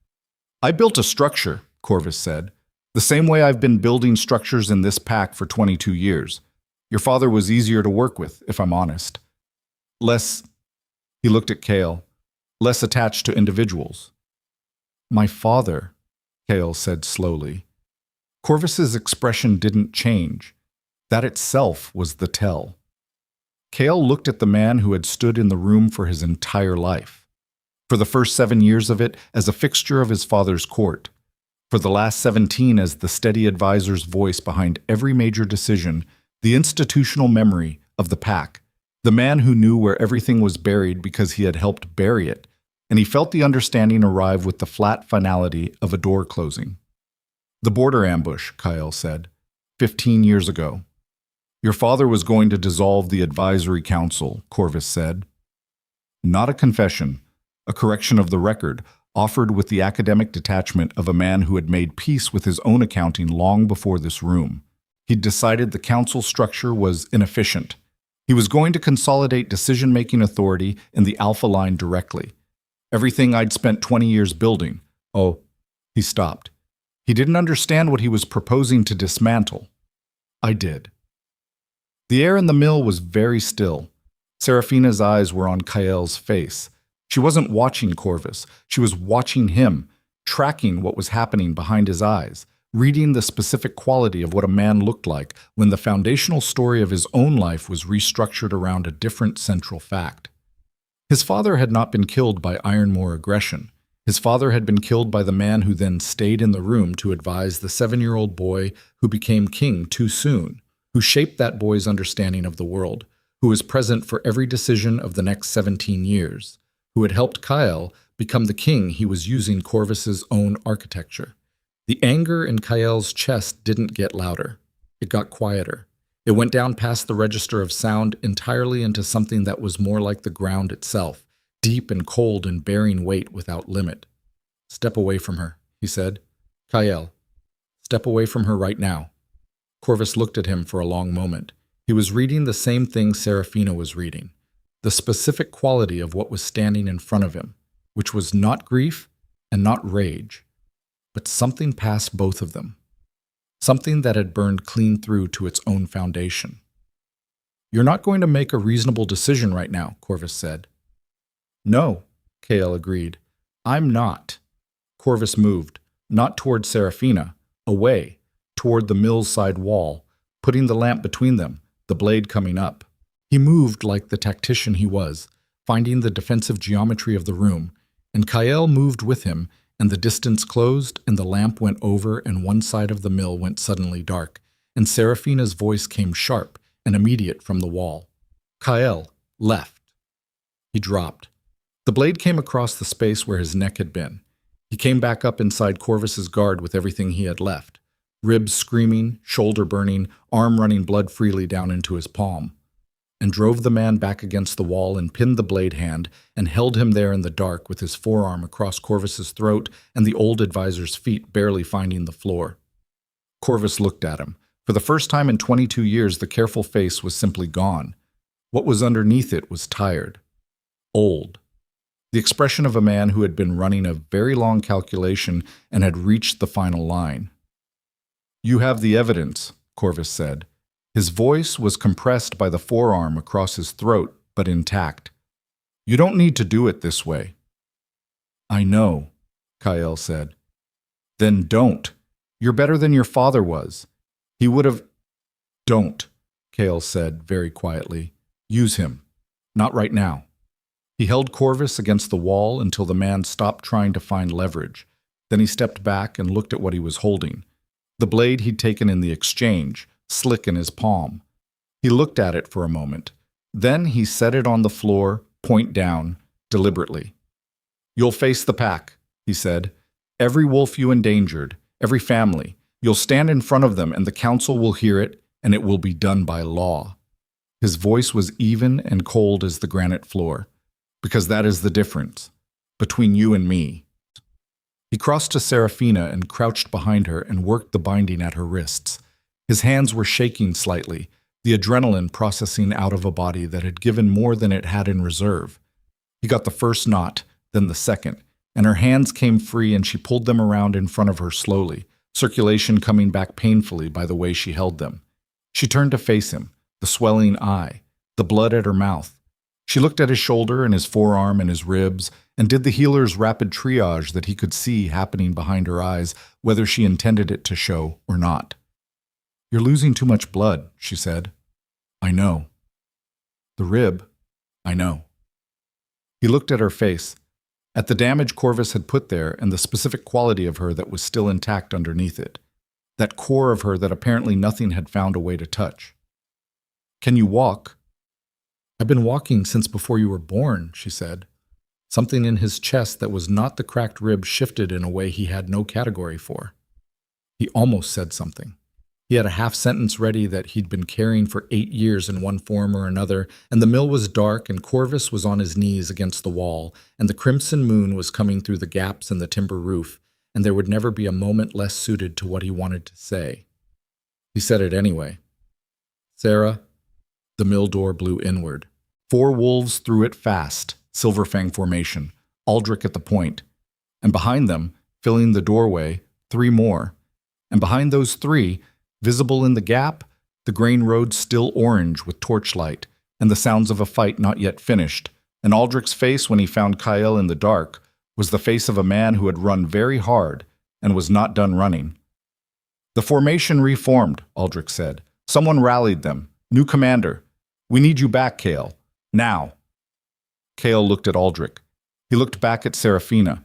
I built a structure, Corvus said, the same way I've been building structures in this pack for 22 years. Your father was easier to work with, if I'm honest. He looked at Kael, less attached to individuals. My father, Kael said slowly. Corvus's expression didn't change. That itself was the tell. Kael looked at the man who had stood in the room for his entire life. For the first 7 years of it as a fixture of his father's court. For the last 17 as the steady advisor's voice behind every major decision, the institutional memory of the pack, the man who knew where everything was buried because he had helped bury it, and he felt the understanding arrive with the flat finality of a door closing. The border ambush, Kael said, 15 years ago. Your father was going to dissolve the advisory council, Corvus said. Not a confession, a correction of the record, offered with the academic detachment of a man who had made peace with his own accounting long before this room. He'd decided the council structure was inefficient. He was going to consolidate decision-making authority in the Alpha Line directly. Everything I'd spent 20 years building. Oh, he stopped. He didn't understand what he was proposing to dismantle. I did. The air in the mill was very still. Seraphina's eyes were on Kael's face. She wasn't watching Corvus. She was watching him, tracking what was happening behind his eyes, reading the specific quality of what a man looked like when the foundational story of his own life was restructured around a different central fact. His father had not been killed by Ironmore aggression. His father had been killed by the man who then stayed in the room to advise the 7-year-old boy who became king too soon, who shaped that boy's understanding of the world, who was present for every decision of the next 17 years, who had helped Kael become the king he was using Corvus's own architecture. The anger in Kael's chest didn't get louder. It got quieter. It went down past the register of sound entirely into something that was more like the ground itself, deep and cold and bearing weight without limit. Step away from her, he said. Kael, step away from her right now. Corvus looked at him for a long moment. He was reading the same thing Seraphina was reading, the specific quality of what was standing in front of him, which was not grief and not rage, but something past both of them, something that had burned clean through to its own foundation. You're not going to make a reasonable decision right now, Corvus said. No, Kael agreed. I'm not. Corvus moved, not toward Seraphina, away, toward the mill's side wall, putting the lamp between them, the blade coming up. He moved like the tactician he was, finding the defensive geometry of the room, and Kael moved with him, and the distance closed, and the lamp went over, and one side of the mill went suddenly dark, and Seraphina's voice came sharp and immediate from the wall. Kael, left. He dropped. The blade came across the space where his neck had been. He came back up inside Corvus's guard with everything he had left, ribs screaming, shoulder burning, arm running blood freely down into his palm, and drove the man back against the wall and pinned the blade hand and held him there in the dark with his forearm across Corvus's throat and the old advisor's feet barely finding the floor. Corvus looked at him. For the first time in 22 years, the careful face was simply gone. What was underneath it was tired, old. The expression of a man who had been running a very long calculation and had reached the final line. You have the evidence, Corvus said. His voice was compressed by the forearm across his throat, but intact. You don't need to do it this way. I know, Kael said. Then don't. You're better than your father was. He would have... Don't, Kael said very quietly. Use him. Not right now. He held Corvus against the wall until the man stopped trying to find leverage. Then he stepped back and looked at what he was holding. The blade he'd taken in the exchange, slick in his palm. He looked at it for a moment. Then he set it on the floor, point down, deliberately. You'll face the pack, he said. Every wolf you endangered, every family. You'll stand in front of them and the council will hear it, and it will be done by law. His voice was even and cold as the granite floor. Because that is the difference between you and me. He crossed to Serafina and crouched behind her and worked the binding at her wrists. His hands were shaking slightly, the adrenaline processing out of a body that had given more than it had in reserve. He got the first knot, then the second, and her hands came free and she pulled them around in front of her slowly, circulation coming back painfully by the way she held them. She turned to face him, the swelling eye, the blood at her mouth. She looked at his shoulder and his forearm and his ribs, and did the healer's rapid triage that he could see happening behind her eyes, whether she intended it to show or not. "You're losing too much blood," she said. "I know." "The rib, I know." He looked at her face, at the damage Corvus had put there and the specific quality of her that was still intact underneath it, that core of her that apparently nothing had found a way to touch. "Can you walk?" "I've been walking since before you were born," she said. Something in his chest that was not the cracked rib shifted in a way he had no category for. He almost said something. He had a half-sentence ready that he'd been carrying for 8 years in one form or another, and the mill was dark and Corvus was on his knees against the wall, and the crimson moon was coming through the gaps in the timber roof, and there would never be a moment less suited to what he wanted to say. He said it anyway. "Sarah." The mill door blew inward. 4 wolves threw it fast, Silverfang formation, Aldrich at the point. And behind them, filling the doorway, 3 more. And behind those 3, visible in the gap, the grain road still orange with torchlight, and the sounds of a fight not yet finished. And Aldrich's face when he found Kyle in the dark was the face of a man who had run very hard and was not done running. "The formation reformed," Aldrich said. "Someone rallied them. New commander. We need you back, Kale. Now." Kale looked at Aldrich. He looked back at Serafina.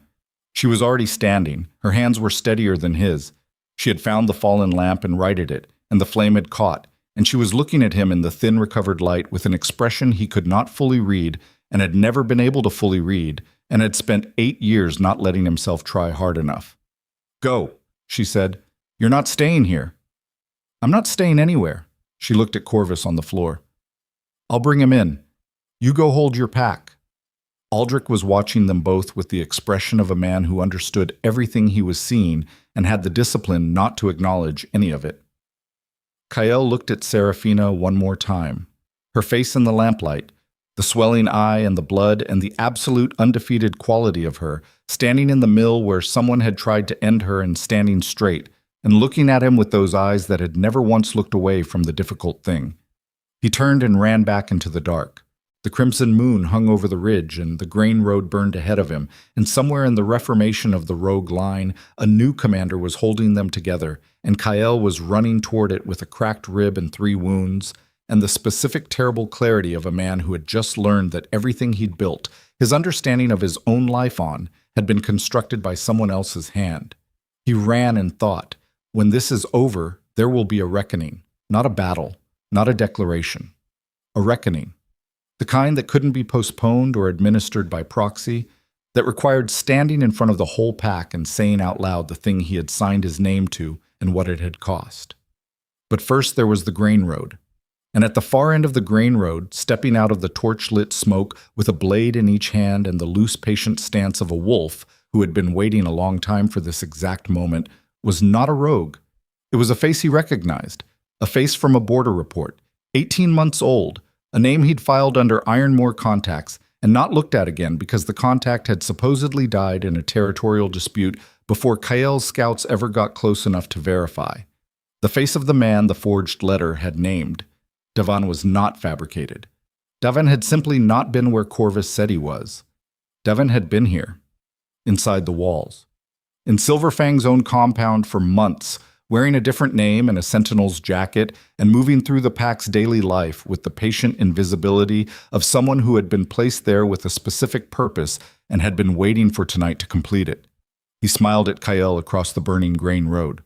She was already standing. Her hands were steadier than his. She had found the fallen lamp and righted it, and the flame had caught, and she was looking at him in the thin recovered light with an expression he could not fully read and had never been able to fully read, and had spent 8 years not letting himself try hard enough. "Go," she said. "You're not staying here." "I'm not staying anywhere." She looked at Corvus on the floor. "I'll bring him in. You go hold your pack." Aldrich was watching them both with the expression of a man who understood everything he was seeing and had the discipline not to acknowledge any of it. Kyle looked at Serafina one more time. Her face in the lamplight, the swelling eye and the blood and the absolute undefeated quality of her, standing in the mill where someone had tried to end her and standing straight, and looking at him with those eyes that had never once looked away from the difficult thing. He turned and ran back into the dark. The crimson moon hung over the ridge, and the grain road burned ahead of him, and somewhere in the reformation of the rogue line, a new commander was holding them together, and Kyle was running toward it with a cracked rib and 3 wounds, and the specific terrible clarity of a man who had just learned that everything he'd built, his understanding of his own life on, had been constructed by someone else's hand. He ran and thought, when this is over, there will be a reckoning, not a battle, not a declaration. A reckoning. The kind that couldn't be postponed or administered by proxy, that required standing in front of the whole pack and saying out loud the thing he had signed his name to and what it had cost. But first there was the grain road. And at the far end of the grain road, stepping out of the torch-lit smoke with a blade in each hand and the loose, patient stance of a wolf who had been waiting a long time for this exact moment, was not a rogue. It was a face he recognized, a face from a border report, 18 months old, a name he'd filed under Ironmore contacts and not looked at again because the contact had supposedly died in a territorial dispute before Kyle's scouts ever got close enough to verify. The face of the man the forged letter had named. Davan was not fabricated. Davan had simply not been where Corvus said he was. Davan had been here, inside the walls, in Silverfang's own compound for months, wearing a different name and a sentinel's jacket, and moving through the pack's daily life with the patient invisibility of someone who had been placed there with a specific purpose and had been waiting for tonight to complete it. He smiled at Kyle across the burning grain road.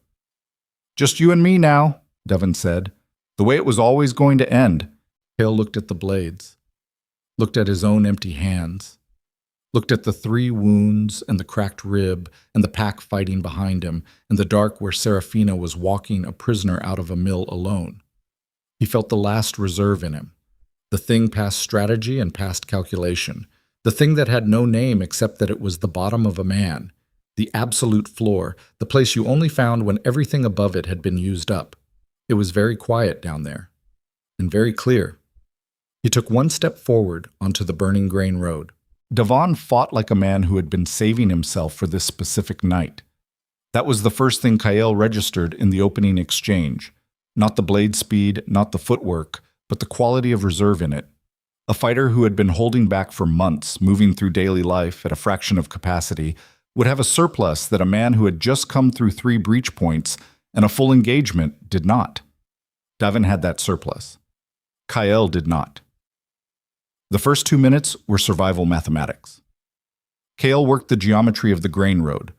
"Just you and me now," Devon said. "The way it was always going to end." Kyle looked at the blades, looked at his own empty hands, looked at the 3 wounds and the cracked rib and the pack fighting behind him and the dark where Serafina was walking a prisoner out of a mill alone. He felt the last reserve in him, The thing past strategy and past calculation. The thing that had no name except that it was the bottom of a man. The absolute floor, the place you only found when everything above it had been used up. It was very quiet down there, and very clear. He took one step forward onto the burning grain road. Devon fought like a man who had been saving himself for this specific night. That was the first thing Kyle registered in the opening exchange. Not the blade speed, not the footwork, but the quality of reserve in it. A fighter who had been holding back for months, moving through daily life at a fraction of capacity, would have a surplus that a man who had just come through 3 breach points and a full engagement did not. Devon had that surplus. Kyle did not. The first 2 minutes were survival mathematics. Kale worked the geometry of the grain road,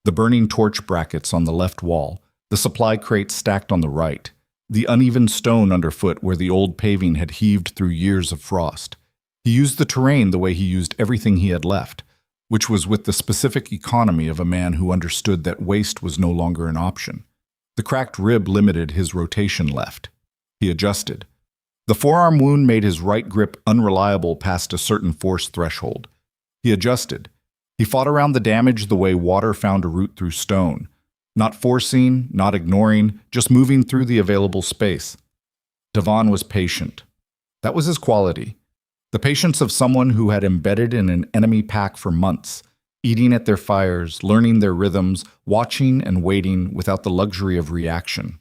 the burning torch brackets on the left wall, the supply crates stacked on the right, the uneven stone underfoot where the old paving had heaved through years of frost. He used the terrain the way he used everything he had left, which was with the specific economy of a man who understood that waste was no longer an option. The cracked rib limited his rotation left. He adjusted. The forearm wound made his right grip unreliable past a certain force threshold. He adjusted. He fought around the damage the way water found a route through stone. Not forcing, not ignoring, just moving through the available space. Devon was patient. That was his quality. The patience of someone who had embedded in an enemy pack for months, eating at their fires, learning their rhythms, watching and waiting without the luxury of reaction.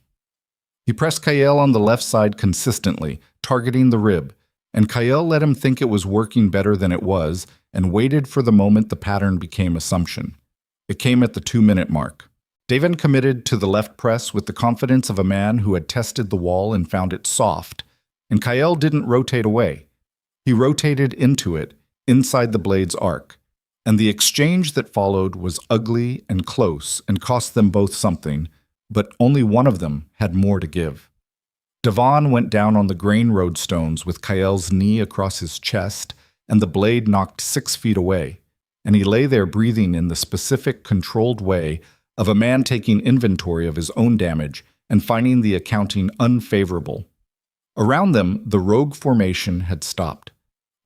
He pressed Kyle on the left side consistently, targeting the rib, and Kyle let him think it was working better than it was and waited for the moment the pattern became assumption. It came at the 2-minute mark. Devon committed to the left press with the confidence of a man who had tested the wall and found it soft, and Kyle didn't rotate away. He rotated into it, inside the blade's arc, and the exchange that followed was ugly and close and cost them both something, but only one of them had more to give. Devon went down on the grain road stones with Kyle's knee across his chest and the blade knocked 6 feet away, and he lay there breathing in the specific, controlled way of a man taking inventory of his own damage and finding the accounting unfavorable. Around them, the rogue formation had stopped.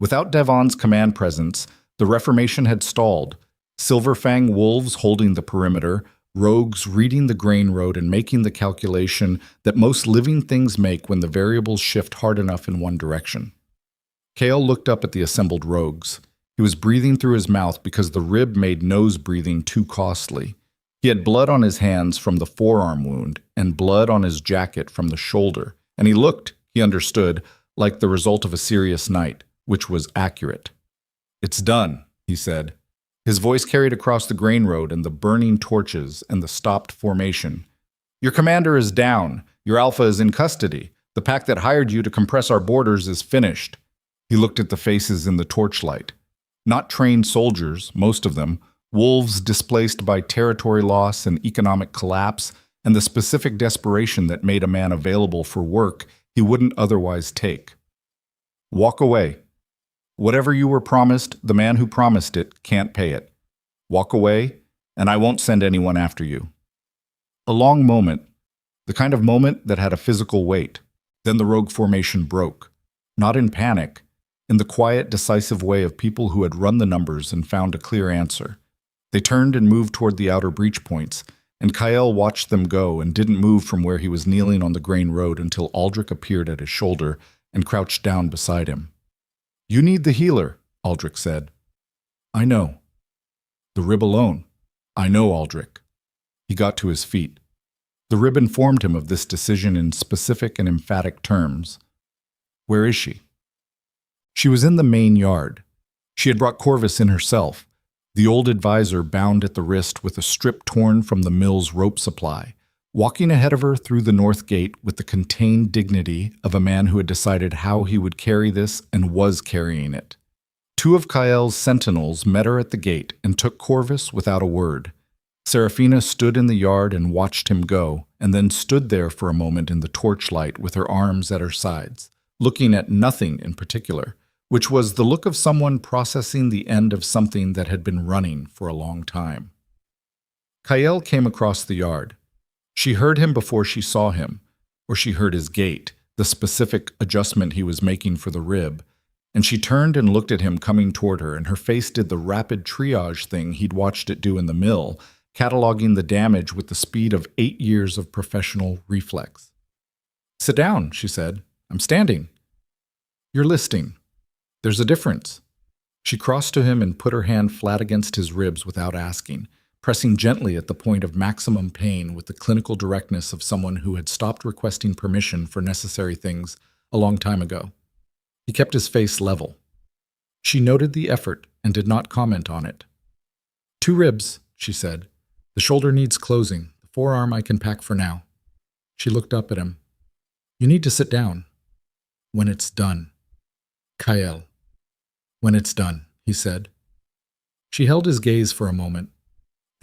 Without Devon's command presence, the reformation had stalled. Silverfang wolves holding the perimeter, rogues reading the grain road and making the calculation that most living things make when the variables shift hard enough in one direction. Kale looked up at the assembled rogues. He was breathing through his mouth because the rib made nose breathing too costly. He had blood on his hands from the forearm wound and blood on his jacket from the shoulder, and he looked, he understood, like the result of a serious night, which was accurate. "It's done," he said. His voice carried across the grain road and the burning torches and the stopped formation. "Your commander is down. Your alpha is in custody. The pack that hired you to compress our borders is finished." He looked at the faces in the torchlight. Not trained soldiers, most of them, wolves displaced by territory loss and economic collapse and the specific desperation that made a man available for work he wouldn't otherwise take. "Walk away. Whatever you were promised, the man who promised it can't pay it. Walk away, and I won't send anyone after you." A long moment, the kind of moment that had a physical weight. Then the rogue formation broke. Not in panic, in the quiet, decisive way of people who had run the numbers and found a clear answer. They turned and moved toward the outer breach points, and Kyle watched them go and didn't move from where he was kneeling on the grain road until Aldrich appeared at his shoulder and crouched down beside him. "You need the healer," Aldrich said. "I know." "The rib alone." "I know, Aldrich." He got to his feet. The rib informed him of this decision in specific and emphatic terms. "Where is she?" She was in the main yard. She had brought Corvus in herself, the old advisor bound at the wrist with a strip torn from the mill's rope supply, walking ahead of her through the north gate with the contained dignity of a man who had decided how he would carry this and was carrying it. 2 of Kyle's sentinels met her at the gate and took Corvus without a word. Seraphina stood in the yard and watched him go, and then stood there for a moment in the torchlight with her arms at her sides, looking at nothing in particular, which was the look of someone processing the end of something that had been running for a long time. Kyle came across the yard. She heard him before she saw him, or she heard his gait, the specific adjustment he was making for the rib, and she turned and looked at him coming toward her, and her face did the rapid triage thing he'd watched it do in the mill, cataloging the damage with the speed of 8 years of professional reflex. "Sit down," she said. "I'm standing." "You're listing. There's a difference." She crossed to him and put her hand flat against his ribs without asking, pressing gently at the point of maximum pain with the clinical directness of someone who had stopped requesting permission for necessary things a long time ago. He kept his face level. She noted the effort and did not comment on it. "2 ribs," she said. "The shoulder needs closing. The forearm I can pack for now." She looked up at him. "You need to sit down." "When it's done." "Kael." "When it's done," he said. She held his gaze for a moment.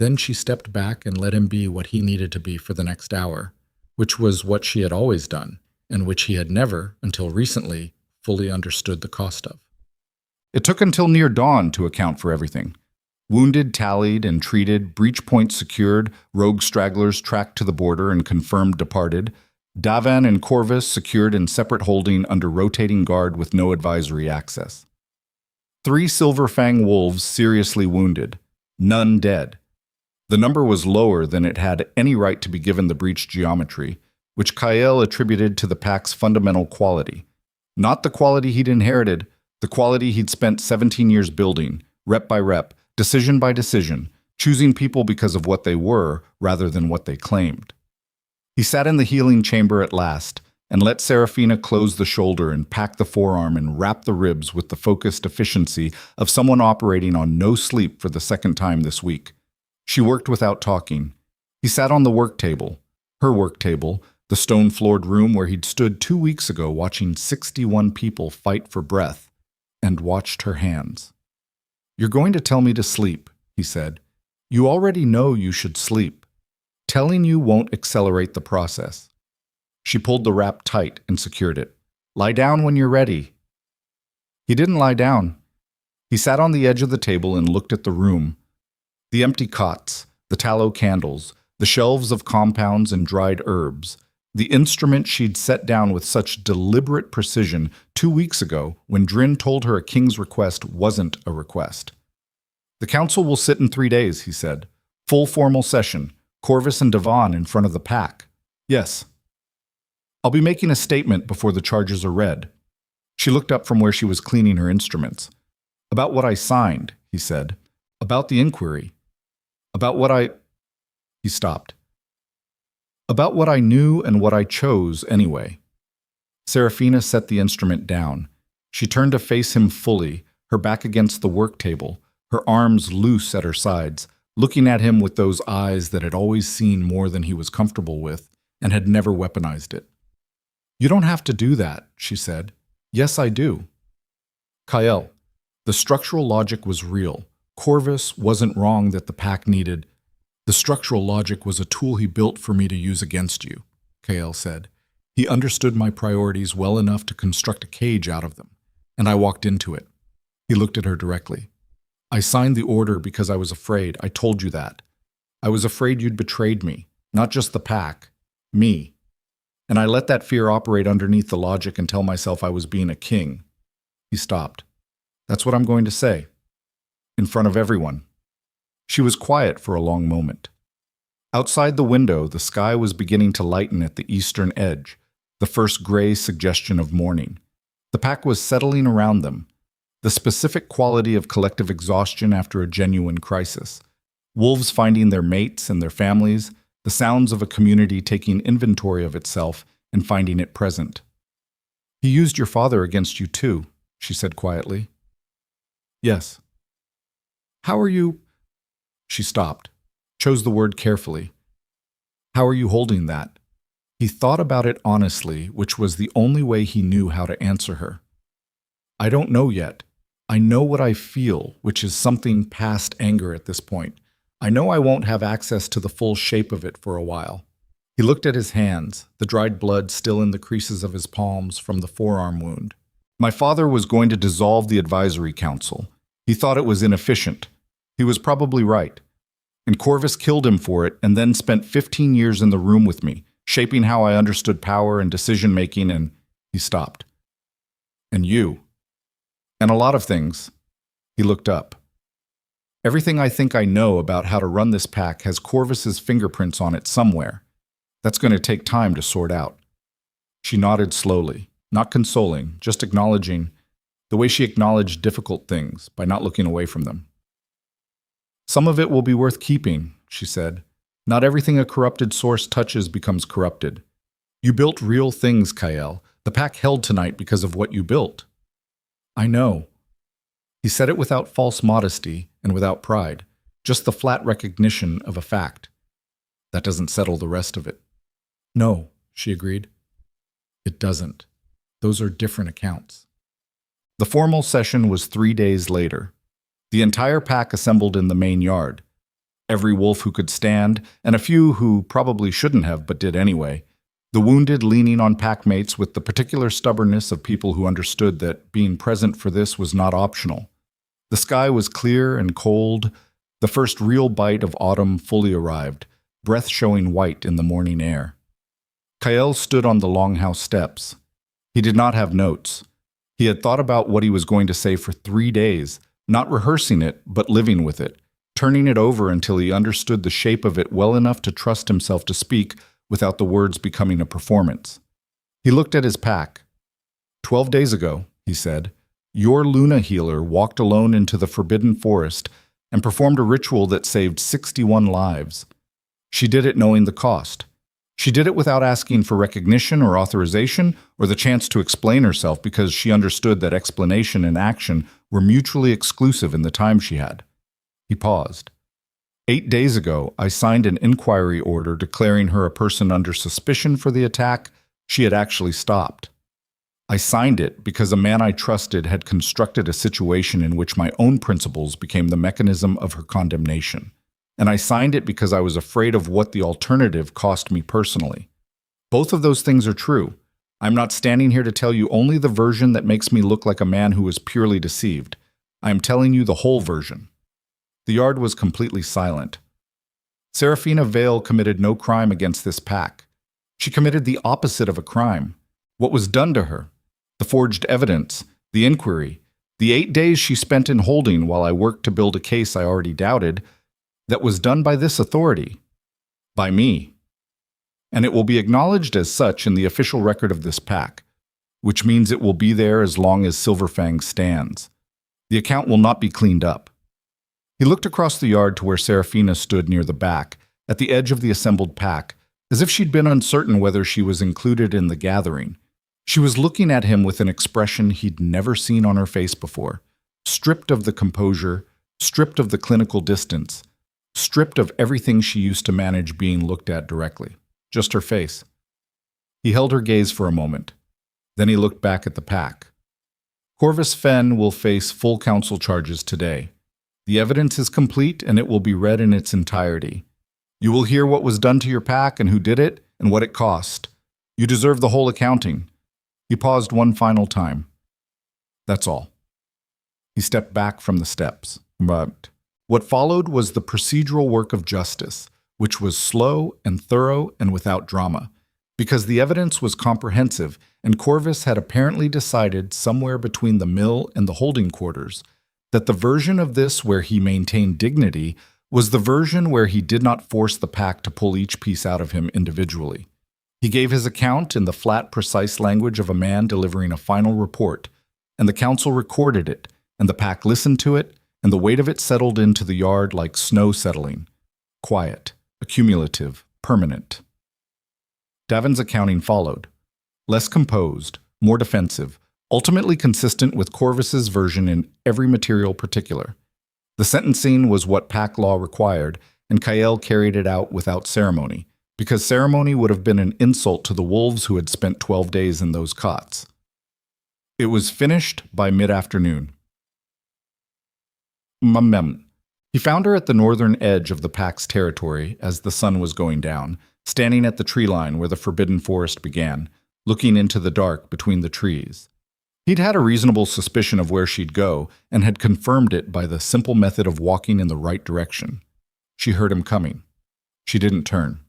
Then she stepped back and let him be what he needed to be for the next hour, which was what she had always done, and which he had never, until recently, fully understood the cost of. It took until near dawn to account for everything. Wounded tallied and treated, breach points secured, rogue stragglers tracked to the border and confirmed departed, Davan and Corvus secured in separate holding under rotating guard with no advisory access. 3 Silver Fang wolves seriously wounded, none dead. The number was lower than it had any right to be given the breach geometry, which Kael attributed to the pack's fundamental quality. Not the quality he'd inherited, the quality he'd spent 17 years building, rep by rep, decision by decision, choosing people because of what they were rather than what they claimed. He sat in the healing chamber at last and let Serafina close the shoulder and pack the forearm and wrap the ribs with the focused efficiency of someone operating on no sleep for the second time this week. She worked without talking. He sat on the work table, her work table, the stone-floored room where he'd stood 2 weeks ago watching 61 people fight for breath, and watched her hands. "You're going to tell me to sleep," he said. "You already know you should sleep. Telling you won't accelerate the process." She pulled the wrap tight and secured it. "Lie down when you're ready." He didn't lie down. He sat on the edge of the table and looked at the room. The empty cots, the tallow candles, the shelves of compounds and dried herbs, the instrument she'd set down with such deliberate precision 2 weeks ago when Drin told her a king's request wasn't a request. "The council will sit in 3 days," he said. "Full formal session, Corvus and Devon in front of the pack." "Yes." "I'll be making a statement before the charges are read." She looked up from where she was cleaning her instruments. "About what I signed," he said. "About the inquiry. About what I—" He stopped. "About what I knew and what I chose anyway." Serafina set the instrument down. She turned to face him fully, her back against the work table, her arms loose at her sides, looking at him with those eyes that had always seen more than he was comfortable with and had never weaponized it. "You don't have to do that," she said. "Yes, I do." "Kael, the structural logic was real. Corvus wasn't wrong that the pack needed— The structural logic was a tool he built for me to use against you," Kael said. "He understood my priorities well enough to construct a cage out of them, and I walked into it." He looked at her directly. "I signed the order because I was afraid. I told you that. I was afraid you'd betrayed me, not just the pack, me. And I let that fear operate underneath the logic and tell myself I was being a king." He stopped. "That's what I'm going to say. In front of everyone." She was quiet for a long moment. Outside the window, the sky was beginning to lighten at the eastern edge, the first gray suggestion of morning. The pack was settling around them, the specific quality of collective exhaustion after a genuine crisis. Wolves finding their mates and their families, the sounds of a community taking inventory of itself and finding it present. "He used your father against you too," she said quietly. "Yes." "How are you—" She stopped, chose the word carefully. "How are you holding that?" He thought about it honestly, which was the only way he knew how to answer her. "I don't know yet. I know what I feel, which is something past anger at this point. I know I won't have access to the full shape of it for a while." He looked at his hands, the dried blood still in the creases of his palms from the forearm wound. "My father was going to dissolve the advisory council. He thought it was inefficient. He was probably right. And Corvus killed him for it and then spent 15 years in the room with me, shaping how I understood power and decision-making, and He stopped. And you. And a lot of things. He looked up. Everything I think I know about how to run this pack has Corvus's fingerprints on it somewhere. That's going to take time to sort out. She nodded slowly, not consoling, just acknowledging, the way she acknowledged difficult things by not looking away from them. Some of it will be worth keeping, she said. Not everything a corrupted source touches becomes corrupted. You built real things, Kael. The pack held tonight because of what you built. I know. He said it without false modesty and without pride, just the flat recognition of a fact. That doesn't settle the rest of it. No, she agreed. It doesn't. Those are different accounts. The formal session was 3 days later. The entire pack assembled in the main yard. Every wolf who could stand, and a few who probably shouldn't have but did anyway. The wounded leaning on packmates with the particular stubbornness of people who understood that being present for this was not optional. The sky was clear and cold. The first real bite of autumn fully arrived, breath showing white in the morning air. Kael stood on the longhouse steps. He did not have notes. He had thought about what he was going to say for 3 days, not rehearsing it, but living with it, turning it over until he understood the shape of it well enough to trust himself to speak without the words becoming a performance. He looked at his pack. 12 days ago, he said, your Luna healer walked alone into the forbidden forest and performed a ritual that saved 61 lives. She did it knowing the cost. She did it without asking for recognition or authorization or the chance to explain herself because she understood that explanation and action were mutually exclusive in the time she had. He paused. 8 days ago, I signed an inquiry order declaring her a person under suspicion for the attack she had actually stopped. I signed it because a man I trusted had constructed a situation in which my own principles became the mechanism of her condemnation. And I signed it because I was afraid of what the alternative cost me personally. Both of those things are true. I'm not standing here to tell you only the version that makes me look like a man who was purely deceived. I am telling you the whole version. The yard was completely silent. Seraphina Vale committed no crime against this pack. She committed the opposite of a crime. What was done to her? The forged evidence, the inquiry, the 8 days she spent in holding while I worked to build a case I already doubted, that was done by this authority. By me. And it will be acknowledged as such in the official record of this pack, which means it will be there as long as Silverfang stands. The account will not be cleaned up. He looked across the yard to where Seraphina stood near the back, at the edge of the assembled pack, as if she'd been uncertain whether she was included in the gathering. She was looking at him with an expression he'd never seen on her face before, stripped of the composure, stripped of the clinical distance, stripped of everything she used to manage being looked at directly, just her face. He held her gaze for a moment. Then he looked back at the pack. Corvus Fen will face full council charges today. The evidence is complete and it will be read in its entirety. You will hear what was done to your pack and who did it and what it cost. You deserve the whole accounting. He paused one final time. That's all. He stepped back from the steps. But what followed was the procedural work of justice, which was slow and thorough and without drama, because the evidence was comprehensive and Corvus had apparently decided somewhere between the mill and the holding quarters that the version of this where he maintained dignity was the version where he did not force the pack to pull each piece out of him individually. He gave his account in the flat, precise language of a man delivering a final report, and the council recorded it, and the pack listened to it, and the weight of it settled into the yard like snow settling. Quiet, accumulative, permanent. Davin's accounting followed. Less composed, more defensive, ultimately consistent with Corvus's version in every material particular. The sentencing was what pack law required, and Kael carried it out without ceremony, because ceremony would have been an insult to the wolves who had spent 12 days in those cots. It was finished by mid-afternoon. He found her at the northern edge of the pack's territory as the sun was going down, standing at the tree line where the forbidden forest began, looking into the dark between the trees. He'd had a reasonable suspicion of where she'd go and had confirmed it by the simple method of walking in the right direction. She heard him coming. She didn't turn.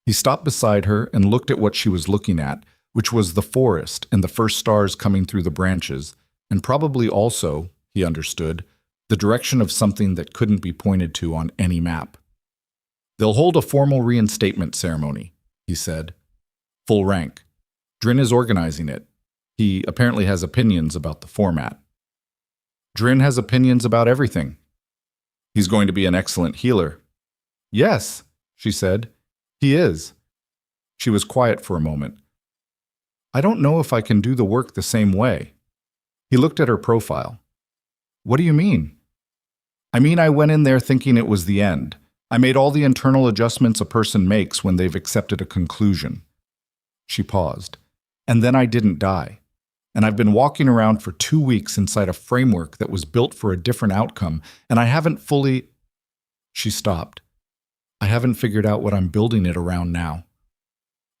He stopped beside her and looked at what she was looking at, which was the forest and the first stars coming through the branches, and probably also, he understood, the direction of something that couldn't be pointed to on any map. "They'll hold a formal reinstatement ceremony," he said. "Full rank. Drin is organizing it. He apparently has opinions about the format." "Drin has opinions about everything." "He's going to be an excellent healer." "Yes," she said. "He is." She was quiet for a moment. "I don't know if I can do the work the same way." He looked at her profile. "What do you mean?" "I mean, I went in there thinking it was the end. I made all the internal adjustments a person makes when they've accepted a conclusion." She paused. "And then I didn't die. And I've been walking around for 2 weeks inside a framework that was built for a different outcome, and I haven't fully—" She stopped. "I haven't figured out what I'm building it around now."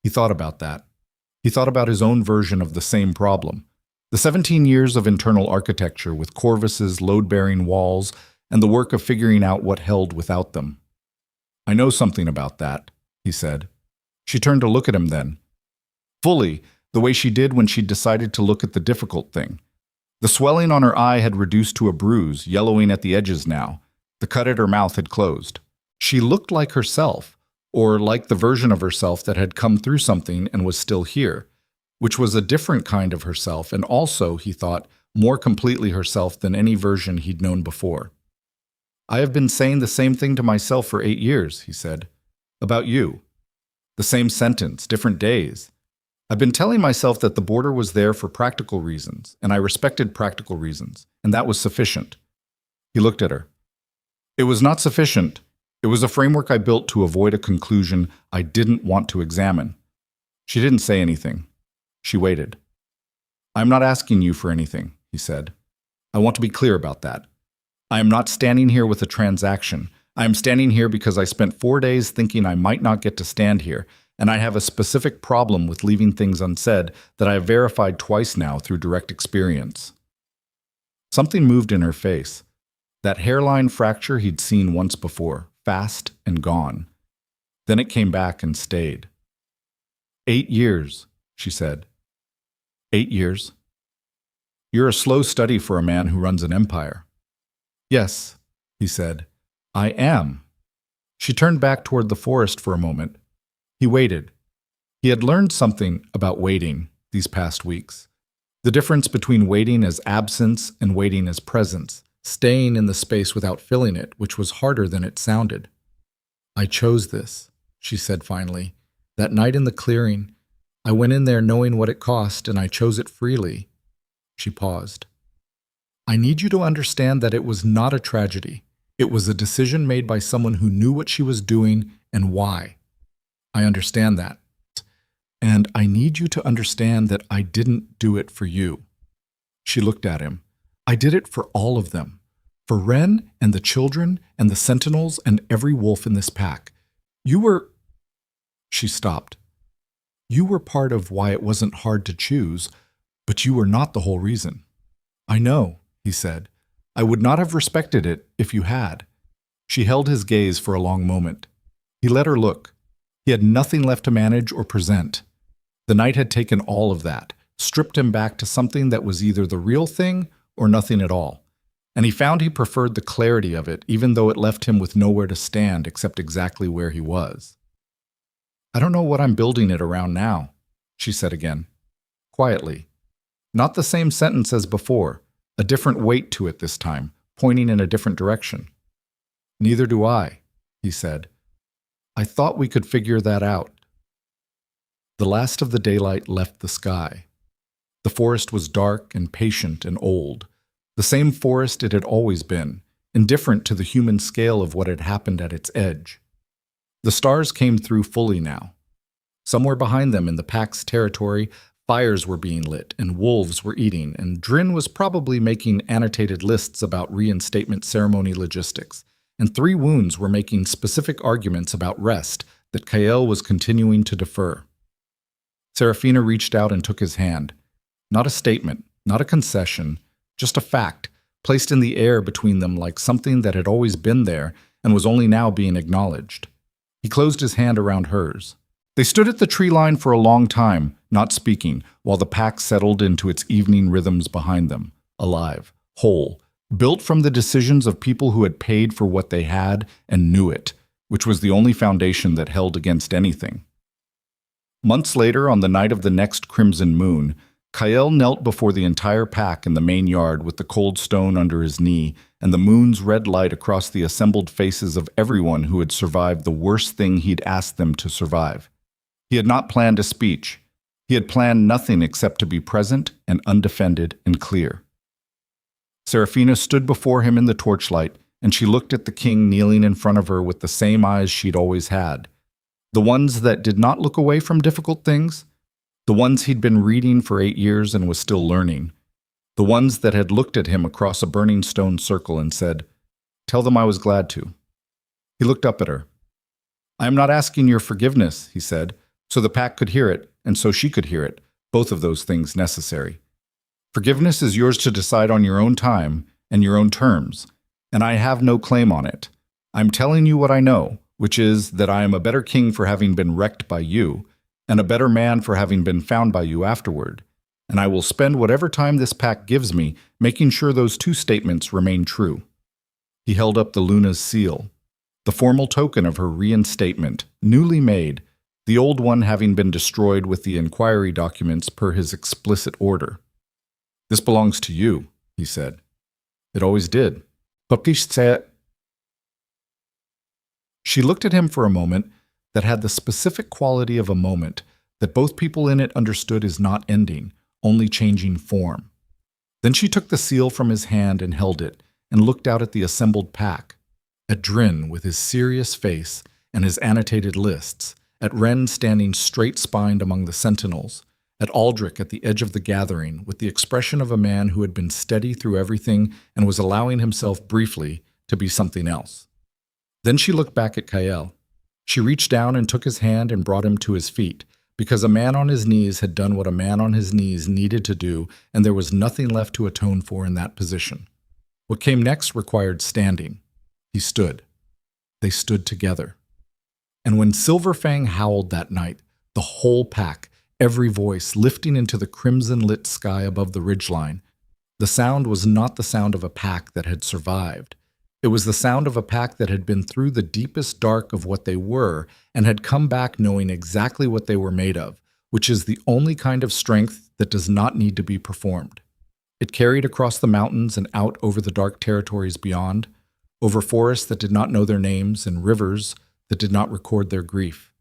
He thought about that. He thought about his own version of the same problem. The 17 years of internal architecture with corvices, load-bearing walls, and the work of figuring out what held without them. "I know something about that," he said. She turned to look at him then. Fully, the way she did when she decided to look at the difficult thing. The swelling on her eye had reduced to a bruise, yellowing at the edges now. The cut at her mouth had closed. She looked like herself, or like the version of herself that had come through something and was still here, which was a different kind of herself, and also, he thought, more completely herself than any version he'd known before. "I have been saying the same thing to myself for 8 years, he said. "About you. The same sentence, different days. I've been telling myself that the border was there for practical reasons, and I respected practical reasons, and that was sufficient." He looked at her. "It was not sufficient. It was a framework I built to avoid a conclusion I didn't want to examine." She didn't say anything. She waited. "I'm not asking you for anything," he said. "I want to be clear about that. I am not standing here with a transaction. I am standing here because I spent 4 days thinking I might not get to stand here, and I have a specific problem with leaving things unsaid that I have verified twice now through direct experience." Something moved in her face. That hairline fracture he'd seen once before, fast and gone. Then it came back and stayed. 8 years, she said. 8 years. You're a slow study for a man who runs an empire. Yes, he said. I am. She turned back toward the forest for a moment. He waited. He had learned something about waiting these past weeks. The difference between waiting as absence and waiting as presence, staying in the space without filling it, which was harder than it sounded. I chose this, she said finally. That night in the clearing, I went in there knowing what it cost, and I chose it freely. She paused. I need you to understand that it was not a tragedy. It was a decision made by someone who knew what she was doing and why. I understand that. And I need you to understand that I didn't do it for you. She looked at him. I did it for all of them. For Ren and the children and the sentinels and every wolf in this pack. You were... She stopped. You were part of why it wasn't hard to choose, but you were not the whole reason. I know, he said. I would not have respected it if you had. She held his gaze for a long moment. He let her look. He had nothing left to manage or present. The night had taken all of that, stripped him back to something that was either the real thing or nothing at all. And he found he preferred the clarity of it, even though it left him with nowhere to stand except exactly where he was. I don't know what I'm building it around now, she said again, quietly. Not the same sentence as before, a different weight to it this time, pointing in a different direction. Neither do I, he said. I thought we could figure that out. The last of the daylight left the sky. The forest was dark and patient and old, the same forest it had always been, indifferent to the human scale of what had happened at its edge. The stars came through fully now. Somewhere behind them in the pack's territory, fires were being lit and wolves were eating, and Drin was probably making annotated lists about reinstatement ceremony logistics, and 3 wounds were making specific arguments about rest that Kael was continuing to defer. Serafina reached out and took his hand. Not a statement, not a concession, just a fact, placed in the air between them like something that had always been there and was only now being acknowledged. He closed his hand around hers. They stood at the tree line for a long time, not speaking, while the pack settled into its evening rhythms behind them, alive, whole, built from the decisions of people who had paid for what they had and knew it, which was the only foundation that held against anything. Months later, on the night of the next crimson moon, Kael knelt before the entire pack in the main yard with the cold stone under his knee and the moon's red light across the assembled faces of everyone who had survived the worst thing he'd asked them to survive. He had not planned a speech. He had planned nothing except to be present and undefended and clear. Serafina stood before him in the torchlight, and she looked at the king kneeling in front of her with the same eyes she'd always had. The ones that did not look away from difficult things, the ones he'd been reading for 8 years and was still learning, the ones that had looked at him across a burning stone circle and said, "Tell them I was glad to." He looked up at her. "I am not asking your forgiveness," he said, so the pack could hear it, and so she could hear it, both of those things necessary. "Forgiveness is yours to decide on your own time and your own terms, and I have no claim on it. I'm telling you what I know, which is that I am a better king for having been wrecked by you, and a better man for having been found by you afterward, and I will spend whatever time this pack gives me making sure those two statements remain true." He held up the Luna's seal, the formal token of her reinstatement, newly made, the old one having been destroyed with the inquiry documents per his explicit order. "This belongs to you," he said. "It always did." She looked at him for a moment that had the specific quality of a moment that both people in it understood is not ending, only changing form. Then she took the seal from his hand and held it, and looked out at the assembled pack, at Drin with his serious face and his annotated lists, at Ren standing straight-spined among the sentinels, at Aldrich at the edge of the gathering with the expression of a man who had been steady through everything and was allowing himself briefly to be something else. Then she looked back at Kael. She reached down and took his hand and brought him to his feet, because a man on his knees had done what a man on his knees needed to do, and there was nothing left to atone for in that position. What came next required standing. He stood. They stood together. And when Silverfang howled that night, the whole pack, every voice lifting into the crimson-lit sky above the ridgeline, the sound was not the sound of a pack that had survived. It was the sound of a pack that had been through the deepest dark of what they were and had come back knowing exactly what they were made of, which is the only kind of strength that does not need to be performed. It carried across the mountains and out over the dark territories beyond, over forests that did not know their names and rivers that did not record their grief.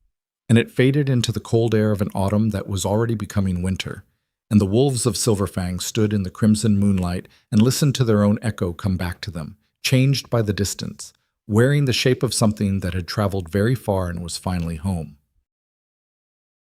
And it faded into the cold air of an autumn that was already becoming winter, and the wolves of Silverfang stood in the crimson moonlight and listened to their own echo come back to them, changed by the distance, wearing the shape of something that had traveled very far and was finally home.